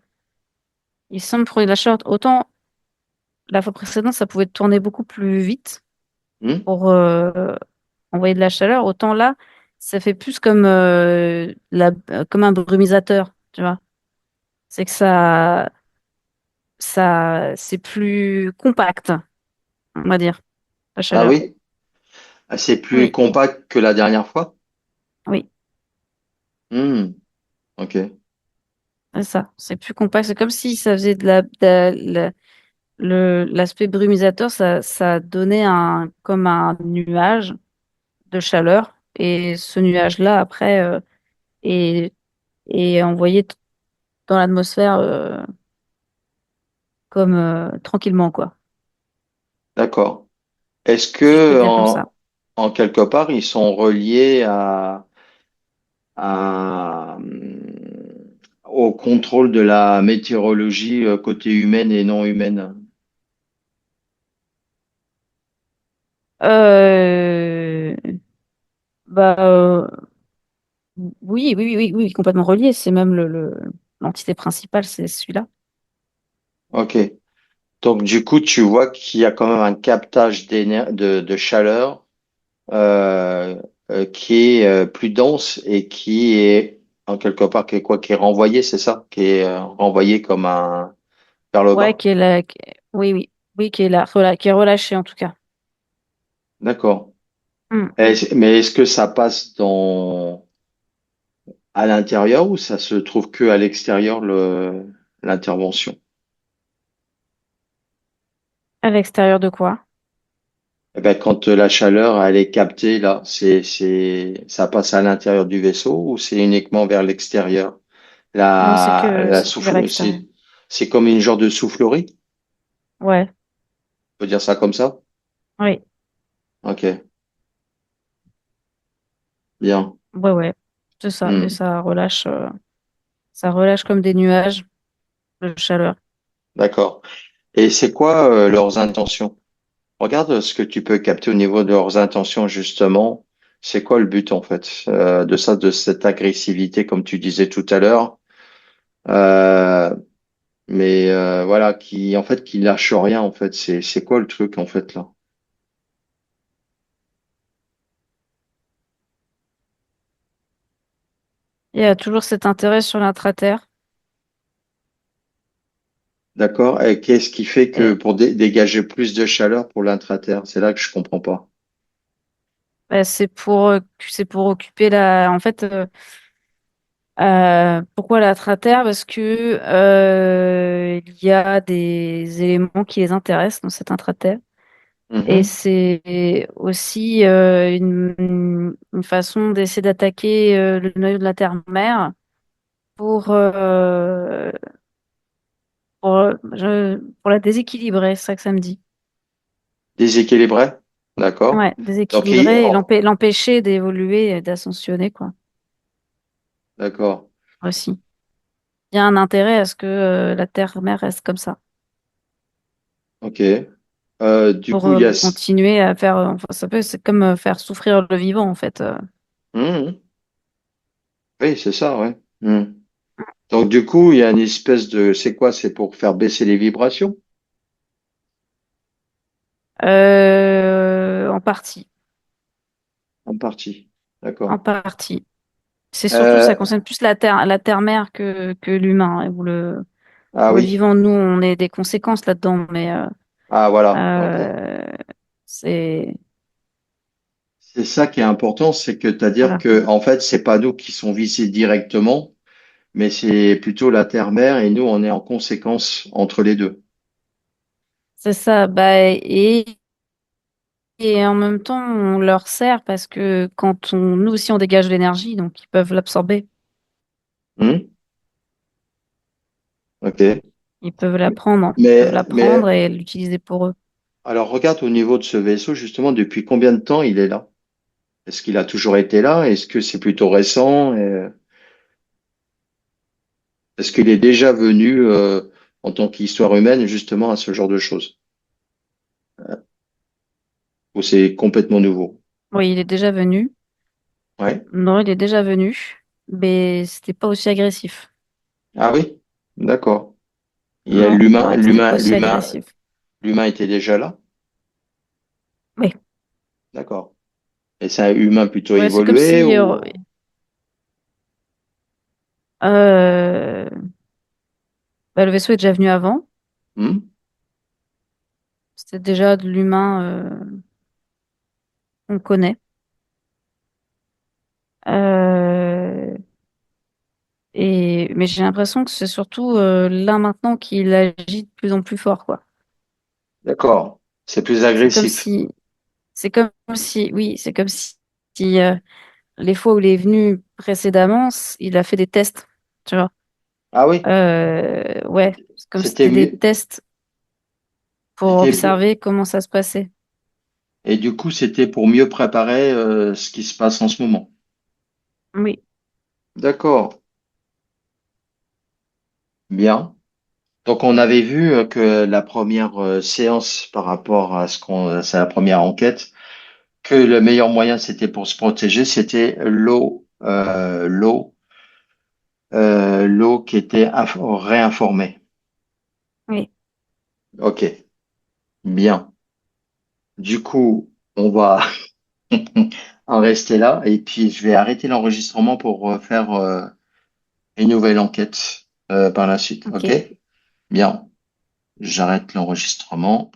A: il semble produire de la chaleur. Autant la fois précédente, ça pouvait tourner beaucoup plus vite
B: Hmm.
A: pour envoyer de la chaleur. Autant là, ça fait plus comme, comme un brumisateur, tu vois. C'est que c'est plus compact, on va dire, la
B: Ah
A: chaleur.
B: oui. Ah, c'est plus
A: Oui,
B: compact que la dernière fois.
A: oui,
B: Hmm. Ok.
A: c'est ça. C'est plus compact. C'est comme si ça faisait l'aspect brumisateur, ça donnait comme un nuage de chaleur. Et ce nuage-là, après, est, est envoyé dans l'atmosphère, comme tranquillement, quoi.
B: D'accord. Est-ce
A: Si je peux
B: que
A: dire comme ça.
B: en quelque part ils sont reliés au contrôle de la météorologie côté humaine et non humaine?
A: Euh, bah, oui, oui, oui, oui, oui, complètement relié. C'est même l'entité principale, c'est celui-là.
B: Ok. Donc du coup, tu vois qu'il y a quand même un captage de chaleur euh, qui est plus dense et qui est en quelque part qui est renvoyé, c'est ça? Qui est renvoyé comme un vers le
A: Ouais,
B: bas?
A: oui, oui, oui, qui est là, qui est relâché en tout cas.
B: D'accord.
A: Hmm.
B: Mais est-ce que ça passe à l'intérieur ou ça se trouve que à l'extérieur l'intervention?
A: À l'extérieur de quoi?
B: Eh ben, quand la chaleur elle est captée là, ça passe à l'intérieur du vaisseau ou c'est uniquement vers l'extérieur?
A: Non,
B: La
A: c'est que vers
B: souffle,
A: l'extérieur.
B: c'est comme une genre de soufflerie,
A: Ouais,
B: on peut dire ça comme ça?
A: oui,
B: Ok, bien.
A: ouais, ouais. C'est ça. Et
B: Hmm,
A: ça relâche comme des nuages de chaleur.
B: d'accord. Et c'est quoi leurs intentions? Regarde ce que tu peux capter au niveau de leurs intentions justement. C'est quoi le but en fait de ça, de cette agressivité, comme tu disais tout à l'heure? Euh, voilà, qui en fait qui lâche rien en fait. C'est quoi le truc en fait là?
A: Il y a toujours cet intérêt sur l'intra-terre.
B: D'accord. Et qu'est-ce qui fait que
A: Et,
B: pour dégager plus de chaleur pour l'intraterre? C'est là que je comprends pas.
A: bah, c'est pour occuper en fait, pourquoi la Terre? Parce que il y a des éléments qui les intéressent dans cette intraterre. Et
B: Mhm.
A: c'est aussi une façon d'essayer d'attaquer le noyau de la Terre-mère pour, pour la déséquilibrer, c'est ça que ça me dit.
B: Déséquilibré. D'accord.
A: Ouais,
B: Donc,
A: déséquilibrer et l'empêcher d'évoluer et d'ascensionner, quoi,
B: d'accord.
A: aussi. Il y a un intérêt à ce que la Terre-mère reste comme ça,
B: Ok. Du
A: pour
B: coup, il y a.
A: continuer à faire, enfin, c'est comme faire souffrir le vivant, en fait.
B: Mhm. Oui, c'est ça, ouais. Mhm. Donc, du coup, il y a une espèce de. C'est quoi? C'est pour faire baisser les vibrations?
A: En partie,
B: En partie.
A: en
B: D'accord.
A: partie. C'est surtout, ça
B: Euh,
A: concerne plus la terre-mère que l'humain, hein,
B: ah
A: ou le
B: oui.
A: vivant. Nous, on est des conséquences là-dedans, mais
B: Ah voilà. Ok.
A: euh, c'est
B: C'est ça qui est important, c'est que c'est-à-dire
A: voilà.
B: que en fait, c'est pas nous qui sont visés directement, mais c'est plutôt la terre-mère et nous, on est en conséquence entre les deux.
A: C'est ça. Bah, et en même temps, on leur sert parce que nous aussi, on dégage de l'énergie, donc ils peuvent l'absorber.
B: Hmm. Ok.
A: Ils peuvent la
B: Mais
A: prendre et l'utiliser pour eux.
B: alors regarde au niveau de ce vaisseau, justement, depuis combien de temps il est là? Est-ce qu'il a toujours été là? Est-ce que c'est plutôt récent? Est-ce qu'il est déjà venu en tant qu'histoire humaine justement à ce genre de choses? Ou c'est complètement nouveau?
A: Oui, il est déjà venu.
B: Ouais.
A: Non, il est déjà venu, mais c'était pas aussi agressif.
B: Ah oui? D'accord. Il y a
A: Non, ouais, c'était pas aussi agressif.
B: l'humain était déjà là?
A: Oui.
B: D'accord. Et c'est un humain plutôt
A: Ouais, c'est comme
B: évolué
A: si
B: ou?
A: euh, bah, le vaisseau est déjà venu avant.
B: Hmm.
A: C'était déjà de l'humain qu'on connaît. Euh, mais j'ai l'impression que c'est surtout là maintenant qu'il agit de plus en plus fort, quoi.
B: D'accord. C'est plus
A: C'est comme
B: agressif.
A: si, oui, c'est comme si les fois où il est venu précédemment, il a fait des tests, tu vois.
B: Ah oui?
A: Ouais, c'est comme si
B: C'était
A: c'était des
B: mieux.
A: tests pour
B: C'était
A: observer comment ça se passait.
B: et du coup, c'était pour mieux préparer ce qui se passe en ce moment.
A: Oui,
B: D'accord. Bien. Donc, on avait vu que la première séance par rapport à c'est la première enquête, que le meilleur moyen, c'était pour se protéger, c'était l'eau qui était réinformée.
A: oui,
B: Ok. Bien. Du coup, on va en rester là et puis je vais arrêter l'enregistrement pour faire une nouvelle enquête par la suite.
A: ok.
B: Ok? Bien. J'arrête l'enregistrement.